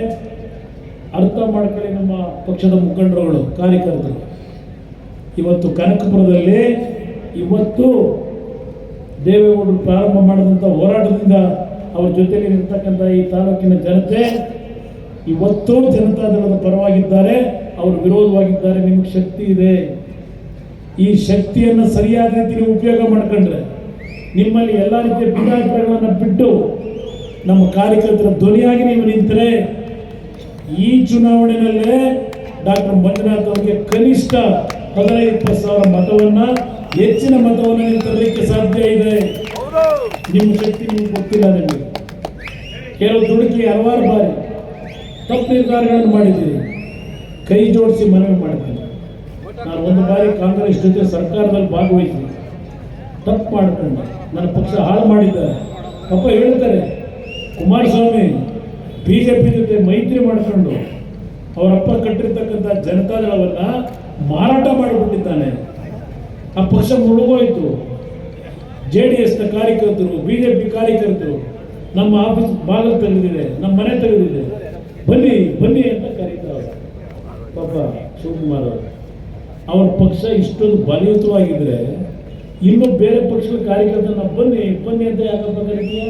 ಅರ್ಥ ಮಾಡ್ಕೊಳ್ಳಿ. ನಮ್ಮ ಪಕ್ಷದ ಮುಖಂಡರುಗಳು, ಕಾರ್ಯಕರ್ತರು ಇವತ್ತು ಕನಕಪುರದಲ್ಲಿ ಇವತ್ತು ದೇವೇಗೌಡರು ಪ್ರಾರಂಭ ಮಾಡಿದಂಥ ಹೋರಾಟದಿಂದ ಅವ್ರ ಜೊತೆಗೆ ಇರ್ತಕ್ಕಂಥ ಈ ತಾಲೂಕಿನ ಜನತೆ ಇವತ್ತು ಜನತಾದಳದ ಪರವಾಗಿದ್ದಾರೆ, ಅವರು ವಿರೋಧವಾಗಿದ್ದಾರೆ. ನಿಮಗೆ ಶಕ್ತಿ ಇದೆ. ಈ ಶಕ್ತಿಯನ್ನು ಸರಿಯಾದ ರೀತಿ ನೀವು ಉಪಯೋಗ ಮಾಡ್ಕೊಂಡ್ರೆ, ನಿಮ್ಮಲ್ಲಿ ಎಲ್ಲ ರೀತಿಯ ಭಿನ್ನಾಭಿಪ್ರಾಯಗಳನ್ನು ಬಿಟ್ಟು ನಮ್ಮ ಕಾರ್ಯಕರ್ತರ ಧ್ವನಿಯಾಗಿ ನೀವು ನಿಂತರೆ ಈ ಚುನಾವಣೆಯಲ್ಲೇ ಡಾಕ್ಟರ್ ಮಂಜುನಾಥ್ ಅವರಿಗೆ ಕನಿಷ್ಠ 15-20 ಸಾವಿರ ಮತವನ್ನು, ಹೆಚ್ಚಿನ ಮತವನ್ನು ನೀವು ತರಲಿಕ್ಕೆ ಸಾಧ್ಯ ಇದೆ. ನಿಮ್ಮ ಶಕ್ತಿ ನಿಮ್ಗೆ ಗೊತ್ತಿಲ್ಲ. ನಿಮಗೆ ಕೆಲವು ದುಡುಕಿ ಹಲವಾರು ಬಾರಿ ತಪ್ಪು ನಿರ್ಧಾರಗಳನ್ನು ಮಾಡಿದ್ದೀರಿ. ಕೈ ಜೋಡಿಸಿ ಮನವಿ ಮಾಡ್ತೀನಿ. ನಾನು ಒಂದು ಬಾರಿ ಕಾಂಗ್ರೆಸ್ ಜೊತೆ ಸರ್ಕಾರದಲ್ಲಿ ಭಾಗವಹಿಸಿ ತಪ್ಪು ಮಾಡಿಕೊಂಡು ನನ್ನ ಪಕ್ಷ ಹಾಳು ಮಾಡಿದ್ದಾರೆ. ಪಾಪ ಹೇಳ್ತಾರೆ, ಕುಮಾರಸ್ವಾಮಿ BJP ಜೊತೆ ಮೈತ್ರಿ ಮಾಡಿಕೊಂಡು ಅವರಪ್ಪ ಕಟ್ಟಿರ್ತಕ್ಕಂಥ ಜನತಾದಳವನ್ನು ಮಾರಾಟ ಮಾಡಿಬಿಟ್ಟಿದ್ದಾನೆ. ಆ ಪಕ್ಷ ಮುಳುಗೋಯ್ತು. JDSನ ಕಾರ್ಯಕರ್ತರು, BJP ಕಾರ್ಯಕರ್ತರು ನಮ್ಮ ಆಫೀಸ್ ಬಾಗಿಲು ತೆಗೆದಿದೆ, ನಮ್ಮ ಮನೆ ತೆಗೆದಿದೆ, ಬನ್ನಿ ಬನ್ನಿ ಅಂತ ಕರೀತಾರೆ. ಪಾಪ ಶಿವಕುಮಾರ್ ಅವರು, ಅವ್ರ ಪಕ್ಷ ಇಷ್ಟೊಂದು ಬಲಯುತವಾಗಿದ್ರೆ ಇನ್ನು ಬೇರೆ ಪಕ್ಷದ ಕಾರ್ಯಕರ್ತರನ್ನ ಬನ್ನಿ ಬನ್ನಿ ಅಂತ ಯಾಕಪ್ಪ ಕರೀತೀಯ?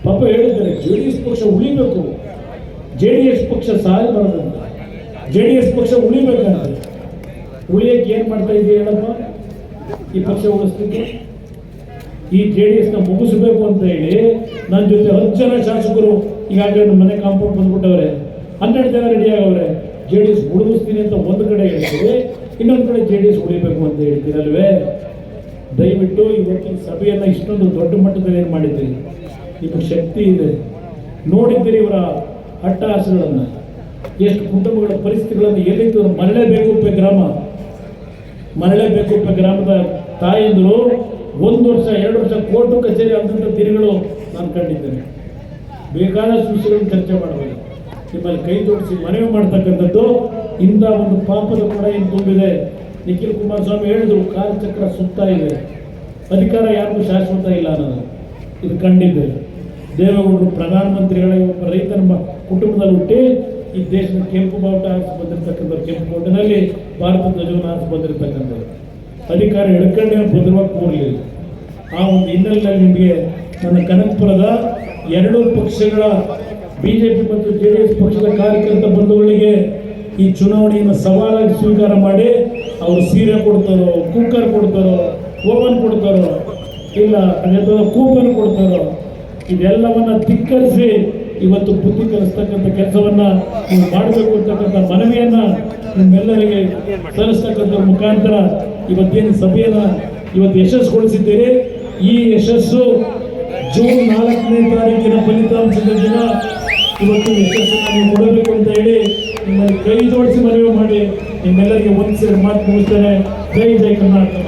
ಪಾಪ ಹೇಳಿದ್ದಾರೆ JDS ಪಕ್ಷ ಉಳಿಬೇಕು, JDS ಪಕ್ಷ ಸಾಯಬಾರದಂತ, JDS ಪಕ್ಷ ಉಳಿಬೇಕಂತ. ಉಳಿಯಕ್ಕೆ ಏನು ಮಾಡ್ತಾ ಇದೆಯಾ ಹೇಳಪ್ಪ? ಈ ಪಕ್ಷ ಉಳಿಸ್ಲಿಕ್ಕೆ ಈ JDSನ ಮುಗಿಸ್ಬೇಕು ಅಂತ ಹೇಳಿ ನನ್ನ ಜೊತೆ 10 ಜನ ಶಾಸಕರು ಈಗಾಗಲೇ ನಮ್ಮ ಮನೆ ಕಾಂಪೌಂಡ್ ಬಂದ್ಬಿಟ್ಟವ್ರೆ. 12 ಜನ ರೆಡಿ ಆಗವ್ರೆ. JDS ಉಳಿಸ್ತೀನಿ ಅಂತ ಒಂದು ಕಡೆ ಹೇಳ್ತೀವಿ, ಇನ್ನೊಂದು ಕಡೆ JDS ಉಳಿಬೇಕು ಅಂತ ಹೇಳ್ತೀರಲ್ವೇ? ದಯವಿಟ್ಟು ಇವತ್ತಿನ ಸಭೆಯನ್ನು ಇಷ್ಟೊಂದು ದೊಡ್ಡ ಮಟ್ಟದಲ್ಲಿ ಏನು ಮಾಡಿದ್ದೀರಿ? ನಿಮಗೆ ಶಕ್ತಿ ಇದೆ. ನೋಡಿದ್ದೀರಿ ಇವರ ಅಟ್ಟಹಾಸಗಳನ್ನು, ಎಷ್ಟು ಕುಟುಂಬಗಳ ಪರಿಸ್ಥಿತಿಗಳನ್ನು. ಎಲ್ಲಿದ್ದು ಮರಳೇಬೇಕುಪ್ಪೆ ಗ್ರಾಮ, ಮರಳೇಬೇಕುಪ್ಪೆ ಗ್ರಾಮದ ತಾಯಂದರು 1 ವರ್ಷ 2 ವರ್ಷ ಕೋರ್ಟು ಕಚೇರಿ ಆದಂಥ ದಿನಗಳು ನಾನು ಕಂಡಿದ್ದೇನೆ. ಬೇಕಾದಷ್ಟು ವಿಷಯಗಳನ್ನು ಚರ್ಚೆ ಮಾಡಬೇಕು. ನಿಮ್ಮಲ್ಲಿ ಕೈ ಜೋಡಿಸಿ ಮನವಿ ಮಾಡ್ತಕ್ಕಂಥದ್ದು ಇಂಥ ಒಂದು ಪಾಪದ ಕೂಡ ಏನು ತುಂಬಿದೆ. ನಿಖಿಲ್ ಕುಮಾರಸ್ವಾಮಿ ಹೇಳಿದ್ರು, ಕಾಲಚಕ್ರ ಸುತ್ತಾ ಇದೆ, ಅಧಿಕಾರ ಯಾರಿಗೂ ಶಾಶ್ವತ ಇಲ್ಲ ಅನ್ನೋದು. ಇದು ಕಂಡಿದ್ದೆ. ದೇವೇಗೌಡರು ಪ್ರಧಾನಮಂತ್ರಿಗಳ ಒಬ್ಬ ರೈತನ ಕುಟುಂಬದಲ್ಲಿ ಹುಟ್ಟಿ ಈ ದೇಶದ ಕೆಂಪು ಬಾವುಟ ಹಾರಿಸಿ ಬಂದಿರತಕ್ಕಂಥ, ಕೆಂಪು ಕೋಟೆನಲ್ಲಿ ಭಾರತ ಧ್ವಜವನ್ನು ಹಾರಿಸಿ ಬಂದಿರತಕ್ಕಂಥದ್ದು. ಅಧಿಕಾರ ಹಿಡ್ಕೊಂಡೇ ಭದ್ರವಾಗಿ ಕೂರಲಿಲ್ಲ. ಆ ಒಂದು ಹಿನ್ನೆಲೆಯಲ್ಲಿ ನಿಮಗೆ ನನ್ನ ಕನಕಪುರದ 2 ಪಕ್ಷಗಳ BJP ಮತ್ತು JDS ಪಕ್ಷದ ಕಾರ್ಯಕರ್ತ ಬಂಧುಗಳಿಗೆ ಈ ಚುನಾವಣೆಯನ್ನು ಸವಾಲಾಗಿ ಸ್ವೀಕಾರ ಮಾಡಿ ಅವರು ಸೀರೆ ಕೊಡ್ತಾರೋ, ಕುಕ್ಕರ್ ಕೊಡ್ತಾರೋ, ಓವನ್ ಕೊಡ್ತಾರೋ, ಇಲ್ಲ ಅದೇ ಕೂಪನ್ ಕೊಡ್ತಾರೋ, ಇದೆಲ್ಲವನ್ನ ಧಿಕ್ಕರಿಸಿ ಇವತ್ತು ಬುದ್ಧಿ ಕಲಿಸ್ತಕ್ಕಂಥ ಕೆಲಸವನ್ನ ನೀವು ಮಾಡಬೇಕು ಅಂತಕ್ಕಂಥ ಮನವಿಯನ್ನ ನಿಮ್ಮೆಲ್ಲರಿಗೆ ಸಲ್ಲಿಸ್ತಕ್ಕಂಥ ಮುಖಾಂತರ ಇವತ್ತೇನು ಸಭೆಯನ್ನ ಇವತ್ತು ಯಶಸ್ಸುಗೊಳಿಸಿದ್ದೀರಿ. ಈ ಯಶಸ್ಸು ಜೂನ್ 4ನೇ ತಾರೀಕಿನ ಫಲಿತಾಂಶದ ದಿನ ಇವತ್ತು ಯಶಸ್ಸನ್ನು ನೀವು ಕೊಡಬೇಕು ಅಂತ ಹೇಳಿ ನಿಮ್ಮಲ್ಲಿ ಕೈ ಜೋಡಿಸಿ ಮನವಿ ಮಾಡಿ ನಿಮ್ಮೆಲ್ಲರಿಗೆ ಒಂದು ಸೇರಿ ಮಾತು ಮುಗಿಸ್ತೇನೆ. ಜೈ ಜೈ ಕರ್ನಾಟಕ.